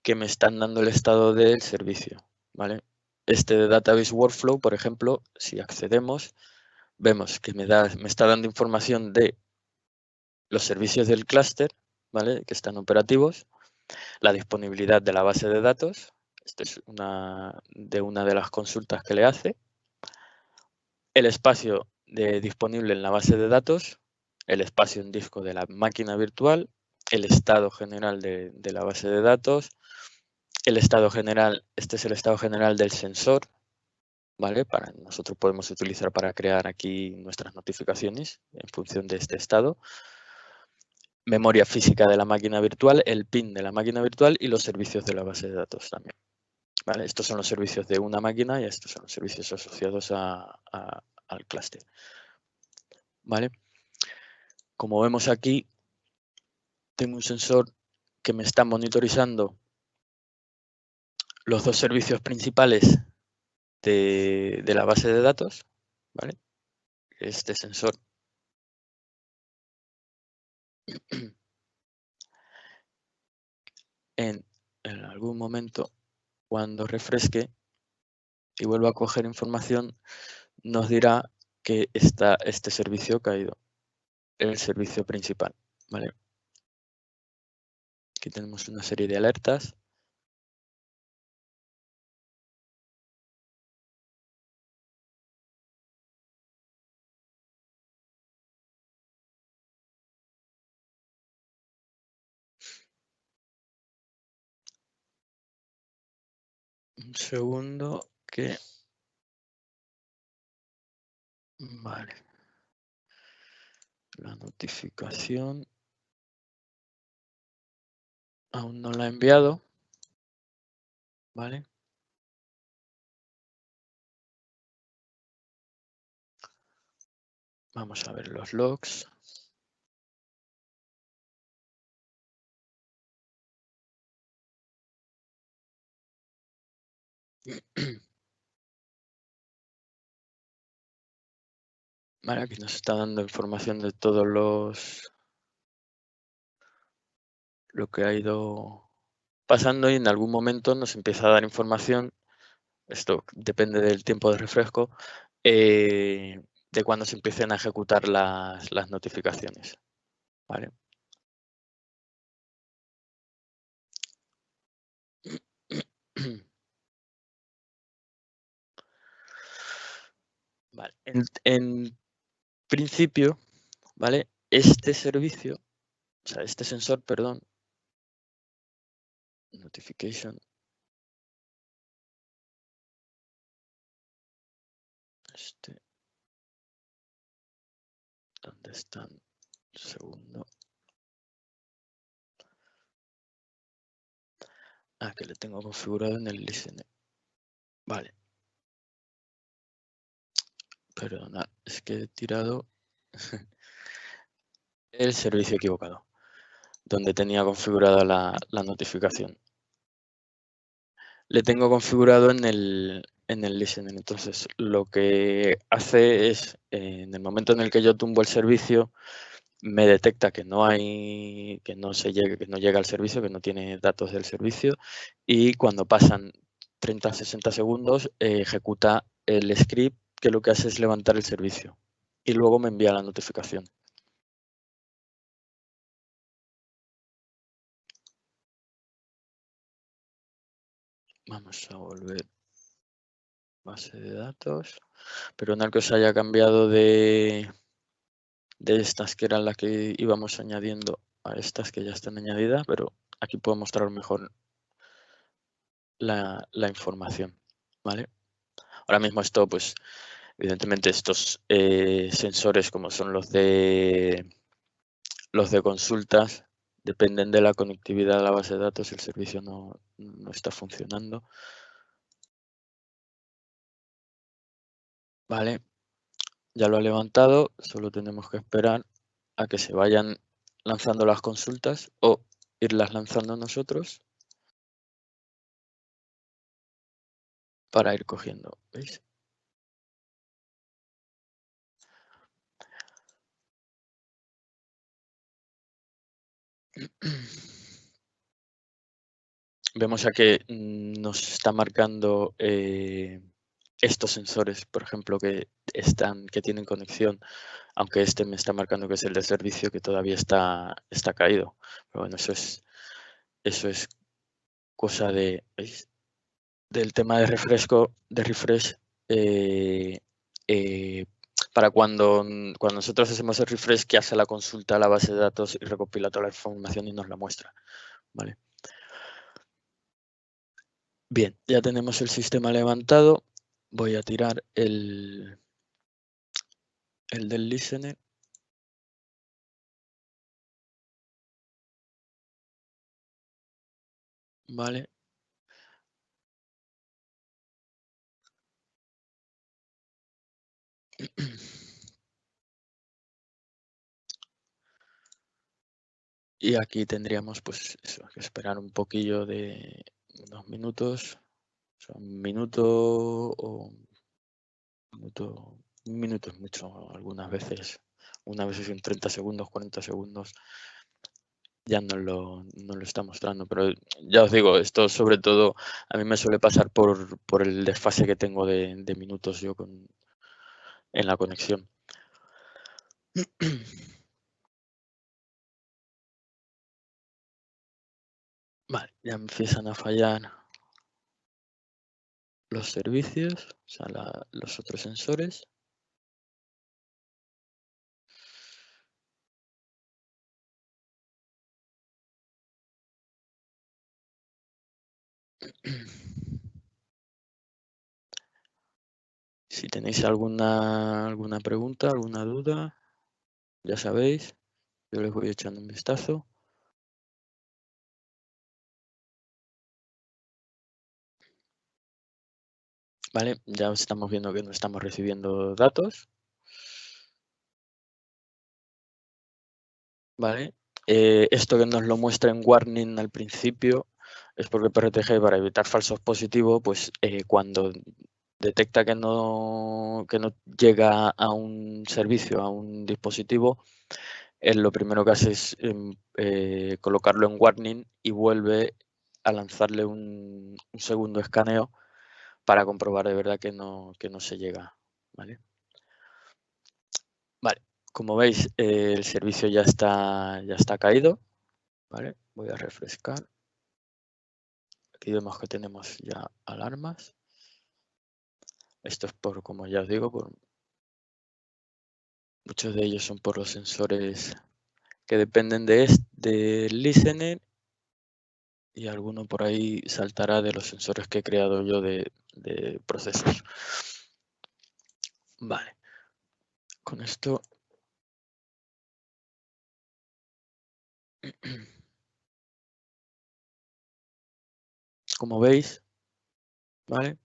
que me están dando el estado del servicio, ¿vale? Este de Database Workflow, por ejemplo, si accedemos, vemos que me está dando información de los servicios del clúster, ¿vale? Que están operativos, la disponibilidad de la base de datos, esta es una de las consultas que le hace, el espacio disponible en la base de datos, el espacio en disco de la máquina virtual, el estado general de la base de datos, el estado general, este es el estado general del sensor, ¿vale? Nosotros podemos utilizar para crear aquí nuestras notificaciones en función de este estado. Memoria física de la máquina virtual, el PIN de la máquina virtual y los servicios de la base de datos también. ¿Vale? Estos son los servicios de una máquina y estos son los servicios asociados al clúster. ¿Vale? Como vemos aquí, tengo un sensor que me está monitorizando los dos servicios principales de la base de datos. ¿Vale? Este sensor en algún momento, cuando refresque y vuelva a coger información, nos dirá que está este servicio caído, el servicio principal. ¿Vale? Aquí tenemos una serie de alertas. Un segundo que... Vale. La notificación aún no la he enviado. ¿Vale? Vamos a ver los logs. Vale, aquí nos está dando información de todos lo que ha ido pasando y en algún momento nos empieza a dar información, esto depende del tiempo de refresco, de cuando se empiecen a ejecutar las notificaciones. ¿Vale? Vale. En principio, ¿vale? Este servicio, o sea, este sensor, perdón, notification, ¿dónde están? Un segundo. Que le tengo configurado en el listener. Vale. Perdona, es que he tirado el servicio equivocado, donde tenía configurada la notificación. Le tengo configurado en el listener. Entonces, lo que hace es, en el momento en el que yo tumbo el servicio, me detecta que no llega al servicio, que no tiene datos del servicio, y cuando pasan 30-60 segundos, ejecuta el script que lo que hace es levantar el servicio y luego me envía la notificación. Vamos a volver base de datos. Perdonad que os haya cambiado de estas que eran las que íbamos añadiendo a estas que ya están añadidas, pero aquí puedo mostrar mejor la información, ¿vale? Ahora mismo esto, pues, evidentemente estos sensores, como son los de consultas, dependen de la conectividad a la base de datos, el servicio no está funcionando. Vale, ya lo ha levantado, solo tenemos que esperar a que se vayan lanzando las consultas o irlas lanzando nosotros para ir cogiendo, ¿veis? Vemos ya que nos está marcando estos sensores, por ejemplo, que tienen conexión, aunque este me está marcando que es el de servicio, que todavía está caído. Pero bueno, eso es cosa ¿veis? Del tema de refresh, para cuando nosotros hacemos el refresh, que hace la consulta a la base de datos y recopila toda la información y nos la muestra, ¿vale? Bien, ya tenemos el sistema levantado. Voy a tirar el del listener. Vale. Y aquí tendríamos, pues eso, que esperar un poquillo de unos minutos, o sea, un minuto o un minuto es mucho algunas veces. Una vez en 30 segundos, 40 segundos, ya no lo está mostrando. Pero ya os digo, esto sobre todo a mí me suele pasar por el desfase que tengo de minutos yo en la conexión. Vale, ya empiezan a fallar los servicios, o sea, los otros sensores. Si tenéis alguna pregunta, alguna duda, ya sabéis, yo les voy echando un vistazo. Vale, ya estamos viendo que no estamos recibiendo datos. Vale, esto que nos lo muestra en warning al principio es porque PRTG, para evitar falsos positivos, pues cuando detecta que no llega a un servicio, a un dispositivo, lo primero que hace es colocarlo en warning y vuelve a lanzarle un segundo escaneo para comprobar de verdad que no se llega. ¿Vale? Vale, como veis, el servicio ya está caído. ¿Vale? Voy a refrescar. Aquí vemos que tenemos ya alarmas. Esto es como ya os digo, muchos de ellos son por los sensores que dependen del listener, y alguno por ahí saltará de los sensores que he creado yo de procesos. Vale, con esto como veis, ¿vale?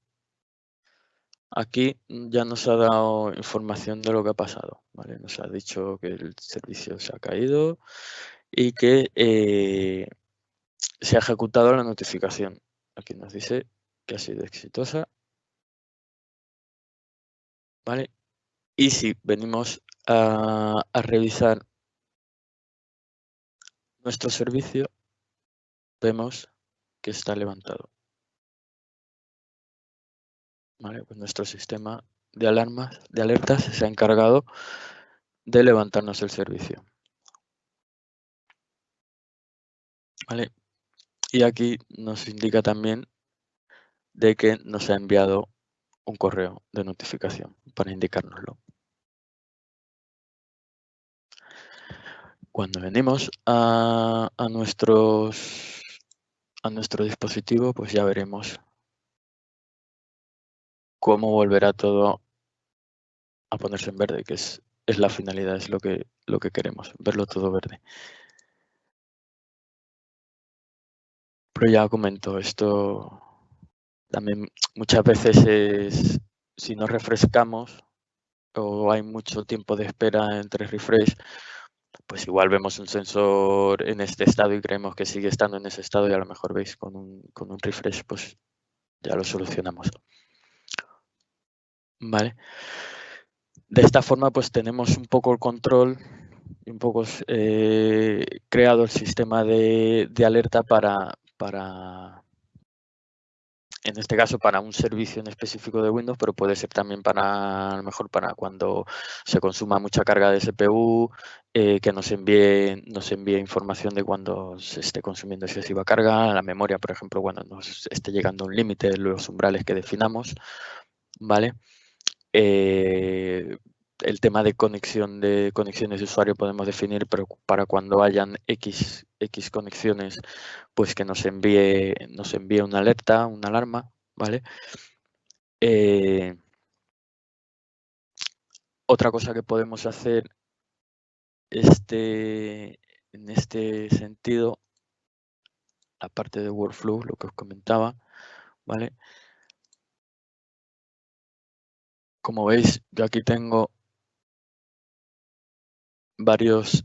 Aquí ya nos ha dado información de lo que ha pasado, ¿vale? Nos ha dicho que el servicio se ha caído y que se ha ejecutado la notificación. Aquí nos dice que ha sido exitosa, ¿vale? Y si venimos a revisar nuestro servicio, vemos que está levantado, ¿vale? Pues nuestro sistema de alertas se ha encargado de levantarnos el servicio, ¿vale? Y aquí nos indica también de que nos ha enviado un correo de notificación para indicárnoslo. Cuando venimos a nuestro dispositivo, pues ya veremos cómo volverá todo a ponerse en verde, que es la finalidad, es lo que queremos, verlo todo verde. Pero ya comento, esto también muchas veces si no refrescamos o hay mucho tiempo de espera entre refresh, pues igual vemos un sensor en este estado y creemos que sigue estando en ese estado y a lo mejor veis con un refresh pues ya lo solucionamos. ¿Vale? De esta forma pues tenemos un poco el control y un poco creado el sistema de alerta para, en este caso, para un servicio en específico de Windows, pero puede ser también para, a lo mejor, para cuando se consuma mucha carga de CPU, que nos envíe información de cuando se esté consumiendo excesiva carga, la memoria, por ejemplo, cuando nos esté llegando a un límite de los umbrales que definamos, ¿vale? El tema de conexiones de usuario podemos definir, pero para cuando hayan X conexiones, pues que nos envíe una alerta, una alarma, ¿vale? Otra cosa que podemos hacer en este sentido, aparte de workflow, lo que os comentaba, ¿vale? Como veis, yo aquí tengo varios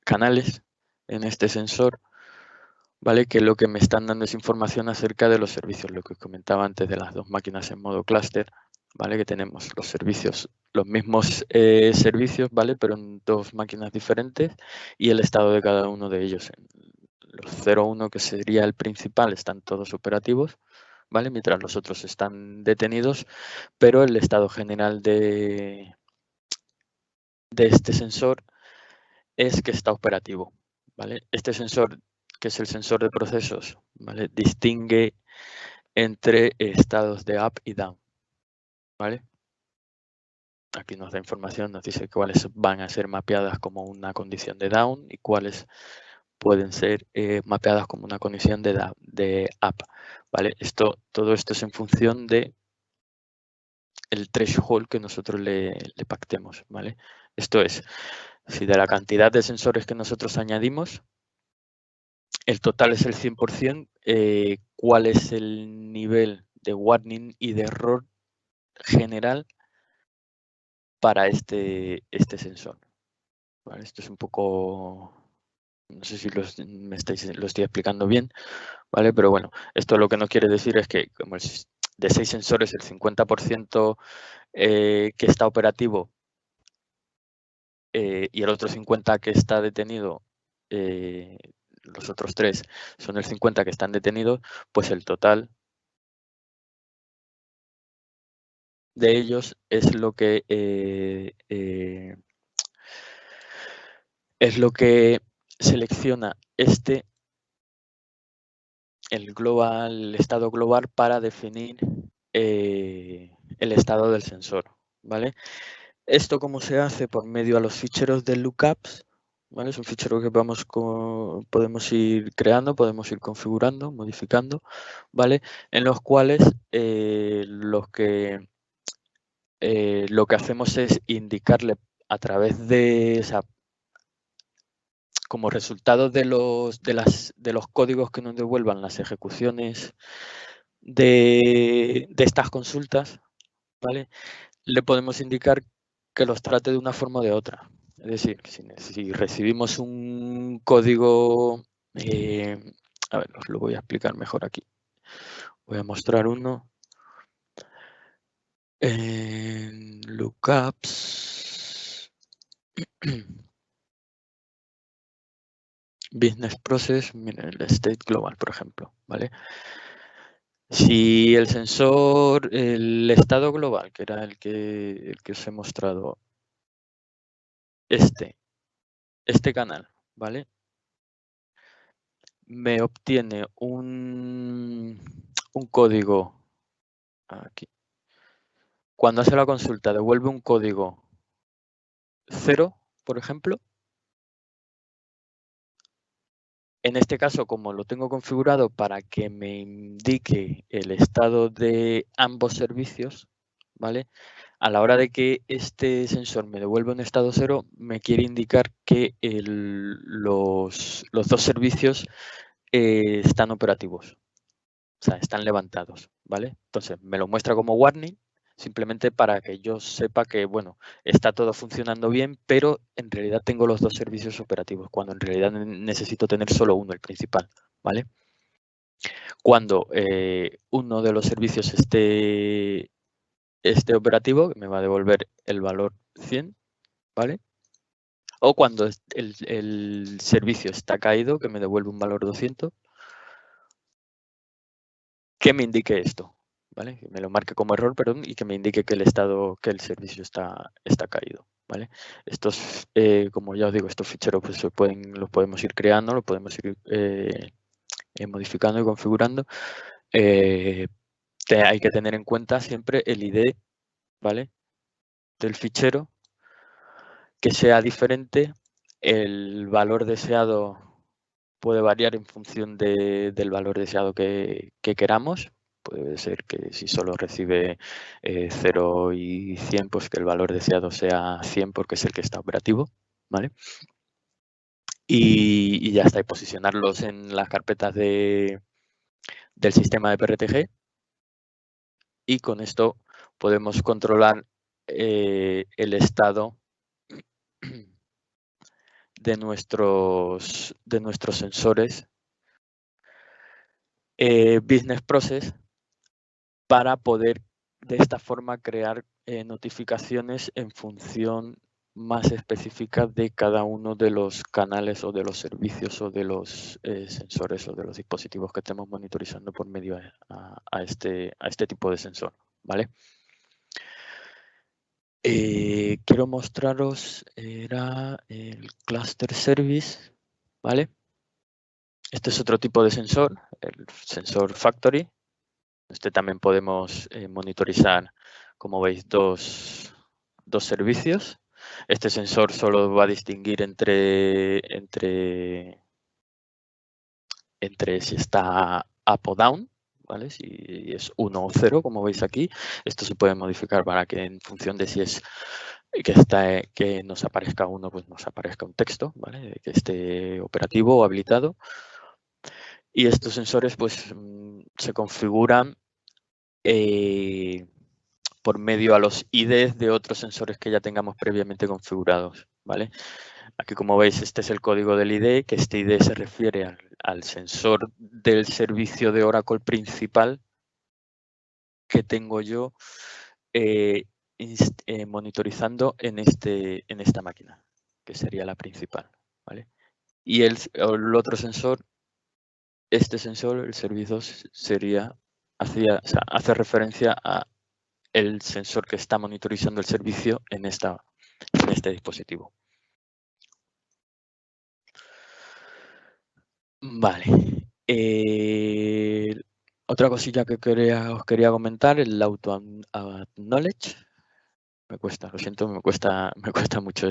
canales en este sensor, ¿vale? Que lo que me están dando es información acerca de los servicios, lo que os comentaba antes de las dos máquinas en modo clúster, ¿vale? Que tenemos los servicios, los mismos servicios, ¿vale? Pero en dos máquinas diferentes y el estado de cada uno de ellos. Los 0.1, que sería el principal, están todos operativos, ¿vale? Mientras los otros están detenidos, pero el estado general de este sensor es que está operativo, ¿vale? Este sensor, que es el sensor de procesos, ¿vale? Distingue entre estados de up y down, ¿vale? Aquí nos da información, nos dice cuáles van a ser mapeadas como una condición de down y cuáles pueden ser mapeadas como una condición de up, ¿vale? Todo esto es en función de el threshold que nosotros le pactemos, ¿vale? Esto es, si de la cantidad de sensores que nosotros añadimos, el total es el 100%, ¿cuál es el nivel de warning y de error general para este sensor? ¿Vale? Esto es un poco, no sé si lo estoy explicando bien, ¿vale? Pero bueno, esto lo que nos quiere decir es que como de 6 sensores, el 50% que está operativo y el otro 50% que está detenido, los otros 3 son el 50% que están detenidos, pues el total de ellos es lo que selecciona el estado global para definir el estado del sensor, ¿vale? Esto cómo se hace por medio a los ficheros de lookups, ¿vale? Es un fichero que podemos ir creando, podemos ir configurando, modificando, ¿vale? En los cuales lo que hacemos es indicarle a través de, o sea, como resultado de los códigos que nos devuelvan las ejecuciones de estas consultas, ¿vale? Le podemos indicar que los trate de una forma o de otra. Es decir, si recibimos un código, a ver, os lo voy a explicar mejor aquí. Voy a mostrar uno. En lookups. Business process, miren, el state global, por ejemplo, ¿vale? Si el sensor, el estado global, que era el que os he mostrado, este canal, ¿vale? Me obtiene un código aquí. Cuando hace la consulta devuelve un código 0, por ejemplo. En este caso, como lo tengo configurado para que me indique el estado de ambos servicios, ¿vale? A la hora de que este sensor me devuelva un estado 0, me quiere indicar que los dos servicios están operativos, o sea, están levantados, ¿vale? Entonces, me lo muestra como warning, simplemente para que yo sepa que, bueno, está todo funcionando bien, pero en realidad tengo los dos servicios operativos, cuando en realidad necesito tener solo uno, el principal, ¿vale? Cuando uno de los servicios esté operativo, me va a devolver el valor 100, ¿vale? O cuando el servicio está caído, que me devuelve un valor 200, que me indique esto, ¿vale? Que me lo marque como error, perdón, y que me indique que el servicio está caído, ¿vale? Estos, como ya os digo, estos ficheros pues los podemos ir creando, los podemos ir modificando y configurando. Hay que tener en cuenta siempre el ID, ¿vale? Del fichero, que sea diferente. El valor deseado puede variar en función del valor deseado que queramos. Puede ser que si solo recibe 0 y 100, pues que el valor deseado sea 100 porque es el que está operativo, ¿vale? Y ya está, y posicionarlos en las carpetas del sistema de PRTG. Y con esto podemos controlar el estado de nuestros sensores business process, para poder de esta forma crear notificaciones en función más específica de cada uno de los canales o de los servicios o de los sensores o de los dispositivos que estemos monitorizando por medio a este tipo de sensor, ¿vale? Quiero mostraros, era el cluster service, ¿vale? Este es otro tipo de sensor, el sensor factory. Este también podemos monitorizar, como veis, dos servicios. Este sensor solo va a distinguir entre si está up o down, ¿vale? Si es 1 o 0, como veis aquí. Esto se puede modificar para que en función de si es que nos aparezca 1, pues nos aparezca un texto, ¿vale? Que esté operativo o habilitado. Y estos sensores pues se configuran por medio a los IDs de otros sensores que ya tengamos previamente configurados, ¿vale? Aquí, como veis, este es el código del ID, que este ID se refiere al sensor del servicio de Oracle principal que tengo yo monitorizando en esta máquina, que sería la principal, ¿vale? Y el otro sensor, este sensor, el servicio, sería, hace referencia a el sensor que está monitorizando el servicio en este dispositivo. Vale. Otra cosilla que os quería comentar, el auto-acknowledge. Me cuesta, lo siento, me cuesta mucho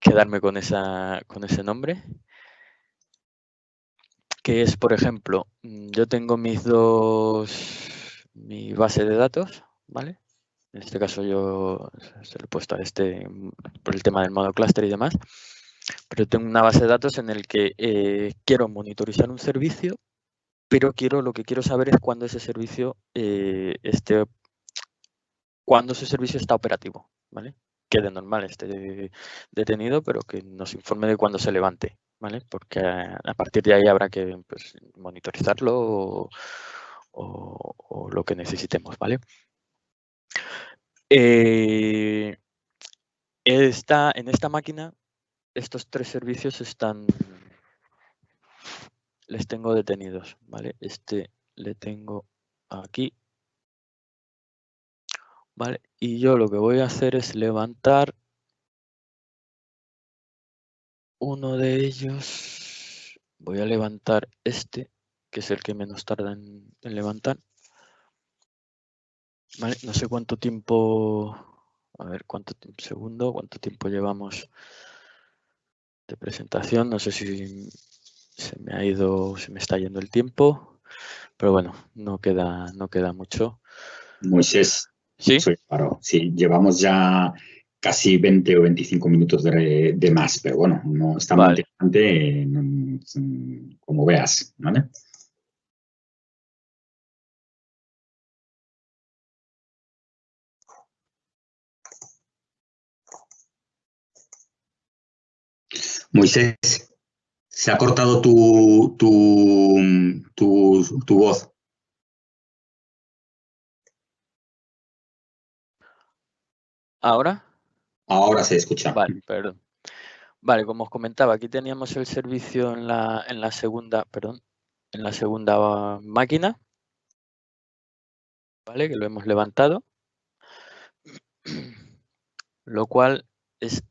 quedarme con ese nombre. Que es, por ejemplo, yo tengo mi base de datos, ¿vale? En este caso yo se lo he puesto a por el tema del modo clúster y demás. Pero tengo una base de datos en el que quiero monitorizar un servicio, pero lo que quiero saber es cuándo ese servicio está operativo, ¿vale? Que de normal esté detenido, pero que nos informe de cuándo se levante, ¿vale? Porque a partir de ahí habrá que pues, monitorizarlo o lo que necesitemos, ¿vale? En esta máquina, estos tres servicios les tengo detenidos, ¿vale? Le tengo aquí, ¿vale? Y yo lo que voy a hacer es levantar uno de ellos. Voy a levantar este, que es el que menos tarda en levantar. ¿Vale? No sé cuánto tiempo, a ver, cuánto tiempo llevamos de presentación. No sé si se me ha ido, se me está yendo el tiempo, pero bueno, no queda mucho. Moisés, ¿Sí? soy Paro. Sí, llevamos ya casi 20 o 25 minutos de más, pero bueno, no está muy Vale. interesante como veas, ¿vale? Moisés, se ha cortado tu voz. ¿Ahora? Ahora se escucha. Vale, perdón. Vale, como os comentaba, aquí teníamos el servicio en la segunda, perdón, en la segunda máquina, ¿vale? Que lo hemos levantado. Lo cual es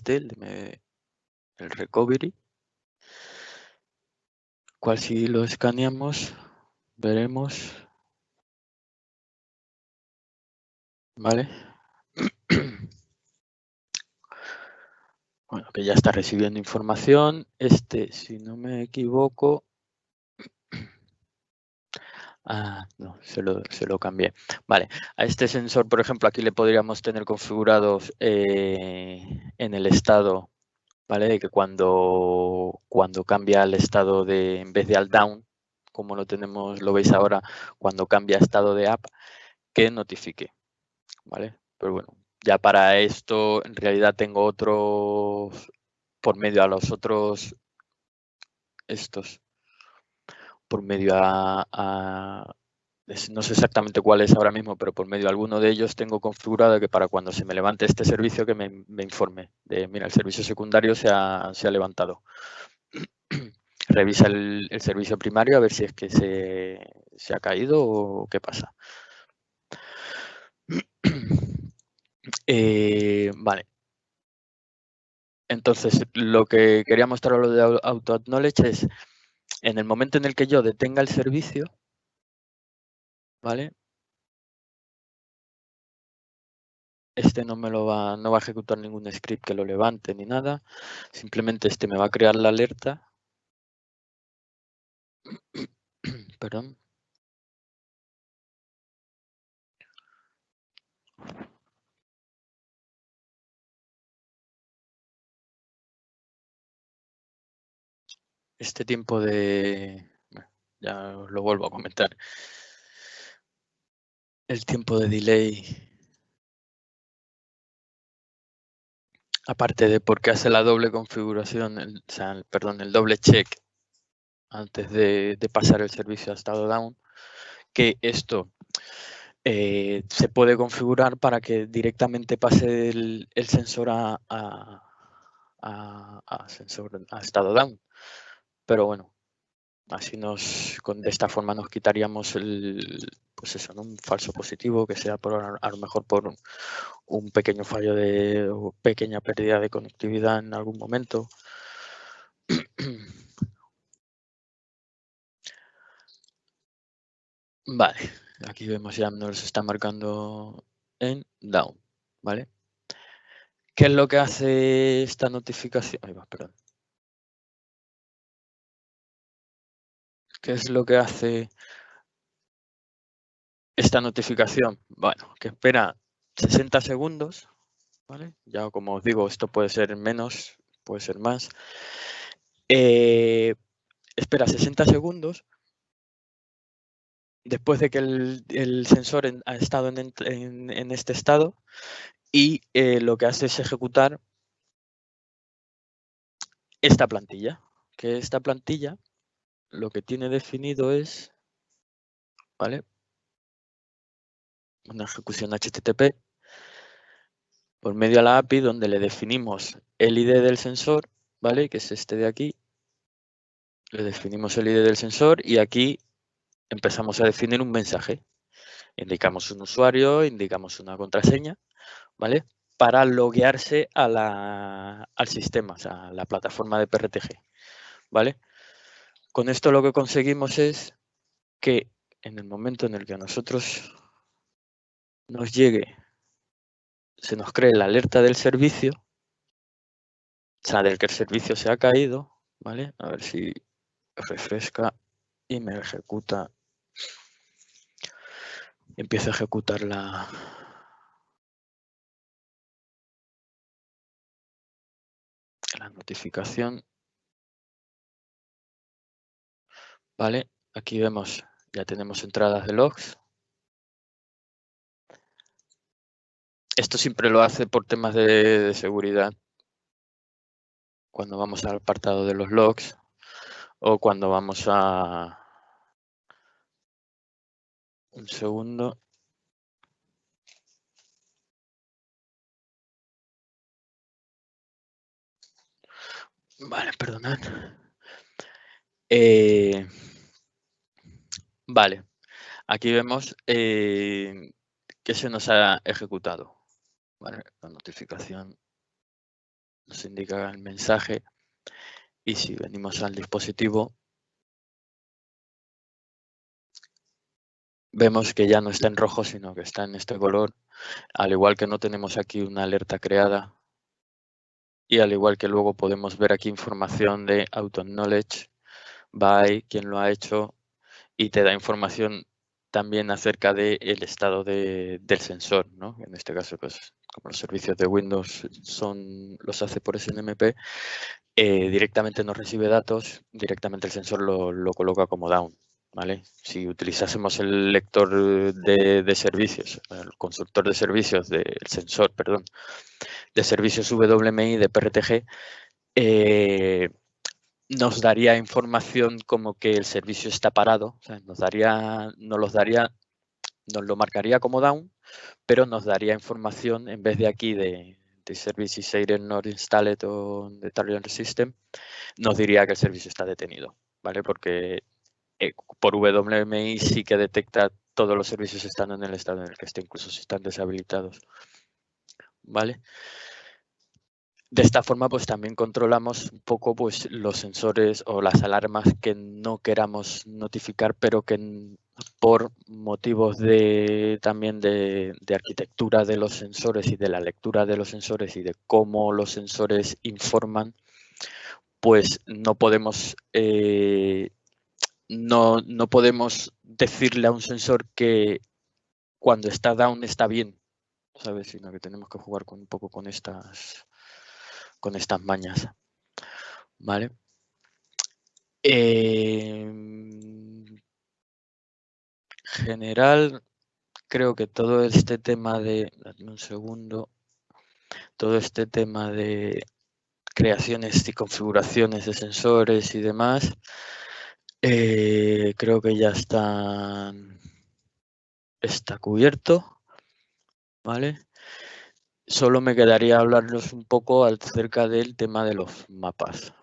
el recovery, cual si lo escaneamos veremos, ¿vale? Bueno, que ya está recibiendo información. Si no me equivoco, no, se lo cambié. Vale, a este sensor, por ejemplo, aquí le podríamos tener configurados en el estado, ¿vale? De que cuando cambia el estado en vez de al down, como lo veis ahora, cuando cambia estado de app, que notifique, ¿vale? Pero bueno, ya para esto en realidad tengo otros, por medio a los otros, por medio no sé exactamente cuál es ahora mismo, pero por medio de alguno de ellos tengo configurado que para cuando se me levante este servicio que me informe de, mira, el servicio secundario se ha levantado. Revisa el servicio primario a ver si es que se ha caído o qué pasa. Vale. Entonces, lo que quería mostraros de Auto-Acknowledge es, en el momento en el que yo detenga el servicio, ¿vale? No va a ejecutar ningún script que lo levante ni nada. Simplemente me va a crear la alerta. Perdón. Tiempo de... Bueno, ya os lo vuelvo a comentar. El tiempo de delay, aparte de porque hace la doble configuración, el doble check antes de pasar el servicio a estado down, que esto se puede configurar para que directamente pase el sensor a estado down. Pero bueno, así de esta forma nos quitaríamos pues eso, ¿no? Un falso positivo, que sea a lo mejor por un pequeño fallo o pequeña pérdida de conectividad en algún momento. Vale, aquí vemos ya nos está marcando en down, ¿vale? ¿Qué es lo que hace esta notificación? Ahí va, perdón. ¿Qué es lo que hace esta notificación? Bueno, que espera 60 segundos, ¿vale? Ya como os digo, esto puede ser menos, puede ser más. Espera 60 segundos después de que el sensor ha estado en este estado y lo que hace es ejecutar esta plantilla. Que esta plantilla lo que tiene definido es, ¿vale? Una ejecución HTTP por medio de la API donde le definimos el ID del sensor, ¿vale? Que es este de aquí. Le definimos el ID del sensor y aquí empezamos a definir un mensaje. Indicamos un usuario, indicamos una contraseña, ¿vale? Para loguearse al sistema, o sea, a la plataforma de PRTG, ¿vale? Con esto lo que conseguimos es que en el momento en el que a nosotros nos llegue, se nos cree la alerta del servicio, sea, del que el servicio se ha caído, ¿vale? A ver si refresca y me ejecuta. Empiezo a ejecutar la notificación. Vale, aquí vemos, ya tenemos entradas de logs. Esto siempre lo hace por temas de seguridad. Cuando vamos al apartado de los logs o cuando vamos a... Un segundo. Vale, perdonad. Vale, aquí vemos que se nos ha ejecutado. Vale, la notificación nos indica el mensaje y si venimos al dispositivo vemos que ya no está en rojo sino que está en este color, al igual que no tenemos aquí una alerta creada y al igual que luego podemos ver aquí información de auto-knowledge, by, quién lo ha hecho y te da información también acerca del estado del sensor, ¿no? En este caso, pues, como los servicios de Windows los hace por SNMP, directamente no recibe datos, directamente el sensor lo coloca como down, ¿vale? Si utilizásemos el lector de servicios, el constructor de servicios, el sensor, perdón, de servicios WMI de PRTG, nos daría información como que el servicio está parado, o sea, nos lo marcaría como down, pero nos daría información en vez de aquí de service is either not installed on the target system, nos diría que el servicio está detenido, ¿vale? Porque por WMI sí que detecta todos los servicios estando en el estado en el que esté, incluso si están deshabilitados, ¿vale? De esta forma, pues también controlamos un poco pues, los sensores o las alarmas que no queramos notificar, pero que por motivos también de arquitectura de los sensores y de la lectura de los sensores y de cómo los sensores informan, pues no podemos, no podemos decirle a un sensor que cuando está down está bien, ¿sabes? Sino que tenemos que jugar un poco con estas mañas, ¿vale? En general, creo que todo este tema dame un segundo, todo este tema de creaciones y configuraciones de sensores y demás, creo que ya está cubierto, ¿vale? Solo me quedaría hablarles un poco acerca del tema de los mapas,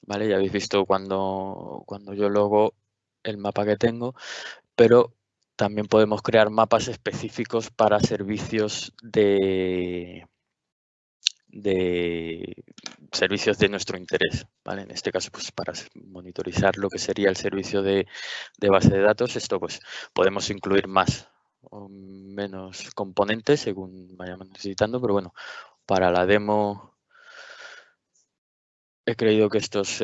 ¿vale? Ya habéis visto cuando yo logo el mapa que tengo, pero también podemos crear mapas específicos para servicios de servicios de nuestro interés, ¿vale? En este caso, pues para monitorizar lo que sería el servicio de base de datos, esto pues podemos incluir más o menos componentes según vayamos necesitando, pero bueno, para la demo he creído que esto es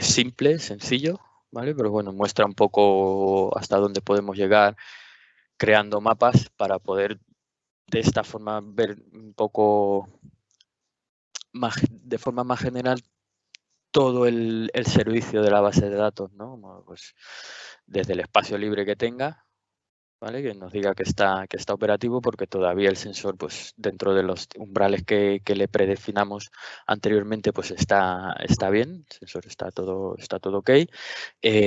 simple, sencillo, ¿vale? Pero bueno, muestra un poco hasta dónde podemos llegar creando mapas para poder de esta forma ver un poco de forma más general todo el servicio de la base de datos, ¿no? Pues desde el espacio libre que tenga, ¿vale? Que nos diga que está operativo, porque todavía el sensor, pues dentro de los umbrales que le predefinamos anteriormente, pues está bien, el sensor está todo ok.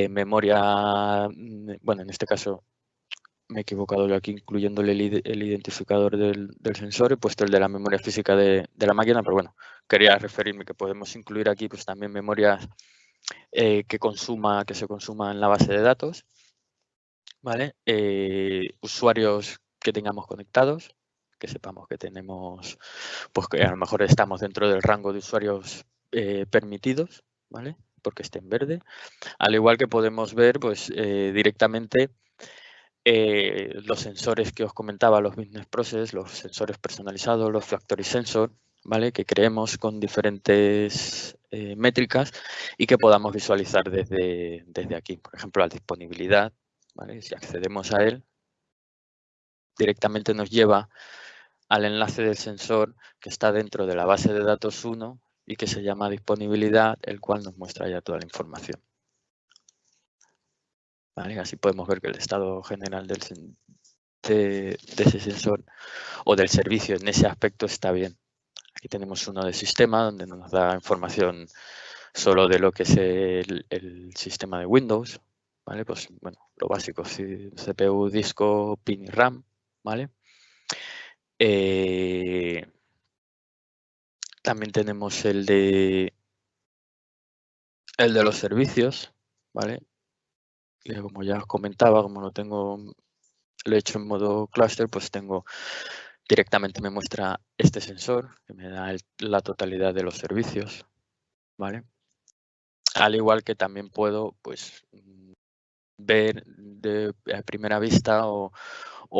Memoria, bueno, en este caso me he equivocado yo aquí incluyéndole el identificador del sensor, he puesto el de la memoria física de la máquina, pero bueno, quería referirme que podemos incluir aquí pues también memorias que se consuma en la base de datos, ¿vale? Usuarios que tengamos conectados, que sepamos que tenemos, pues que a lo mejor estamos dentro del rango de usuarios permitidos, ¿vale? Porque esté en verde. Al igual que podemos ver, pues directamente los sensores que os comentaba, los business process, los sensores personalizados, los factory sensor, ¿vale? Que creemos con diferentes métricas y que podamos visualizar desde aquí. Por ejemplo, la disponibilidad, ¿vale? Si accedemos a él, directamente nos lleva al enlace del sensor que está dentro de la base de datos 1 y que se llama disponibilidad, el cual nos muestra ya toda la información. ¿Vale? Así podemos ver que el estado general de ese sensor o del servicio en ese aspecto está bien. Aquí tenemos uno de sistema donde nos da información solo de lo que es el sistema de Windows, ¿vale? Pues bueno, lo básico, CPU, disco, pin y RAM, ¿vale? También tenemos el de los servicios, ¿vale? Que como ya os comentaba, como lo he hecho en modo clúster, pues directamente me muestra este sensor que me da la totalidad de los servicios, ¿vale? Al igual que también puedo, pues, ver a primera vista o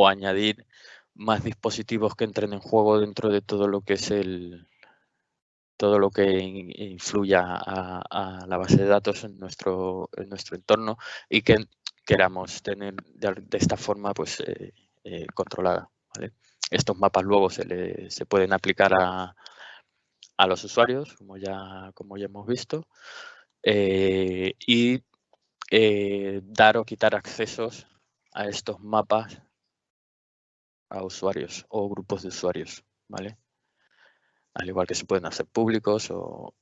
añadir más dispositivos que entren en juego dentro de todo lo que es todo lo que influya a la base de datos en nuestro entorno y que queramos tener de esta forma pues controlada, ¿vale? Estos mapas luego se pueden aplicar a los usuarios, como ya hemos visto, y dar o quitar accesos a estos mapas a usuarios o grupos de usuarios, ¿vale? Al igual que se pueden hacer públicos o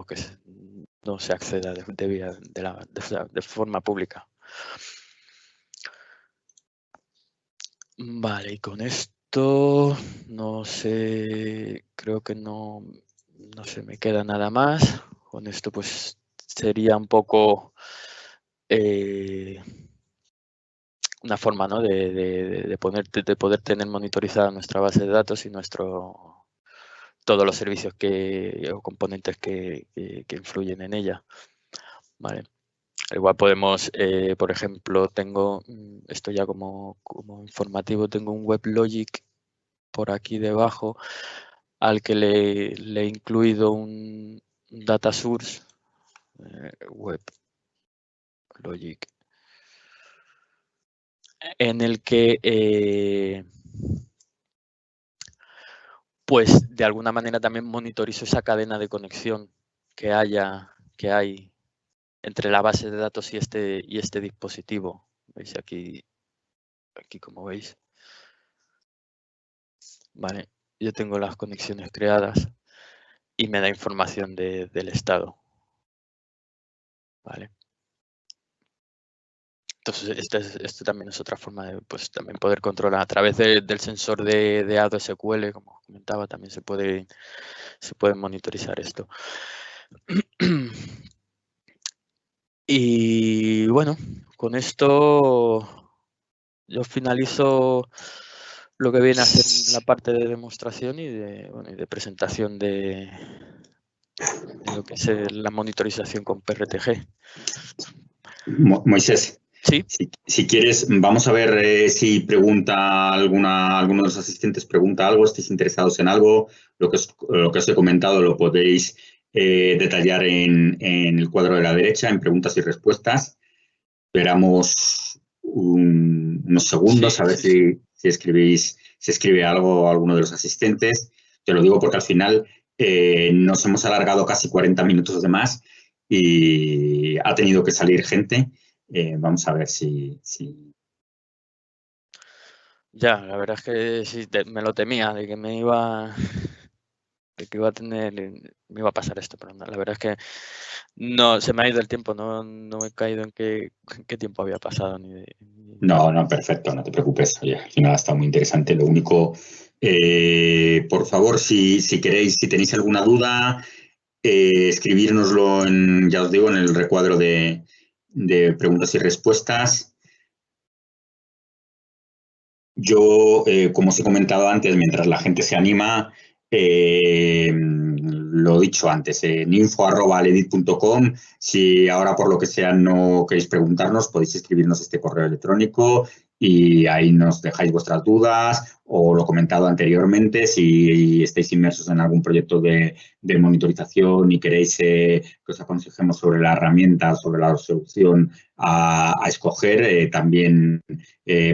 que no se acceda de forma pública. Vale, y con esto no sé, creo que no se me queda nada más. Con esto pues sería un poco una forma, ¿no? de poder tener monitorizada nuestra base de datos y todos los servicios o componentes que influyen en ella, ¿vale? Igual podemos, por ejemplo, tengo esto ya como informativo, tengo un WebLogic por aquí debajo al que le he incluido un data source, WebLogic, en el que pues de alguna manera también monitorizo esa cadena de conexión que hay entre la base de datos y este dispositivo. ¿Veis aquí como veis? Vale, yo tengo las conexiones creadas y me da información del estado. Vale. Entonces, esto también es otra forma de pues, también poder controlar a través del sensor de ADO-SQL, como comentaba, también se puede monitorizar esto. Y bueno, con esto yo finalizo lo que viene a ser la parte de demostración y de presentación de lo que es la monitorización con PRTG. Moisés, Sí. Si quieres, vamos a ver si pregunta alguno de los asistentes pregunta algo, estéis interesados en algo. Lo que os he comentado lo podéis detallar en el cuadro de la derecha, en preguntas y respuestas. Esperamos unos segundos a ver si escribe algo alguno de los asistentes. Te lo digo porque al final nos hemos alargado casi 40 minutos de más y ha tenido que salir gente. Vamos a ver si... Ya, la verdad es que sí, me lo temía, de que me iba a pasar esto, pero no, la verdad es que no, se me ha ido el tiempo, no he caído en qué tiempo había pasado. No, perfecto, no te preocupes. Oye, al final ha estado muy interesante. Lo único, por favor, si queréis, si tenéis alguna duda, escribírnoslo ya os digo, en el recuadro de preguntas y respuestas. Yo, como os he comentado antes, mientras la gente se anima, lo he dicho antes, en info@aledit.com. Si ahora por lo que sea no queréis preguntarnos, podéis escribirnos este correo electrónico y ahí nos dejáis vuestras dudas o lo comentado anteriormente, si estáis inmersos en algún proyecto de monitorización y queréis que os aconsejemos sobre la herramienta, sobre la solución a escoger, también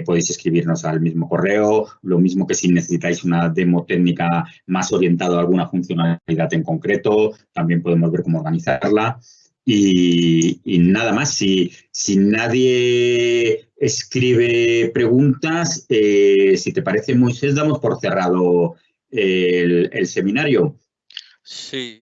podéis escribirnos al mismo correo, lo mismo que si necesitáis una demo técnica más orientada a alguna funcionalidad en concreto, también podemos ver cómo organizarla. Y nada más, si nadie escribe preguntas, si te parece, Moisés, damos por cerrado el seminario. Sí.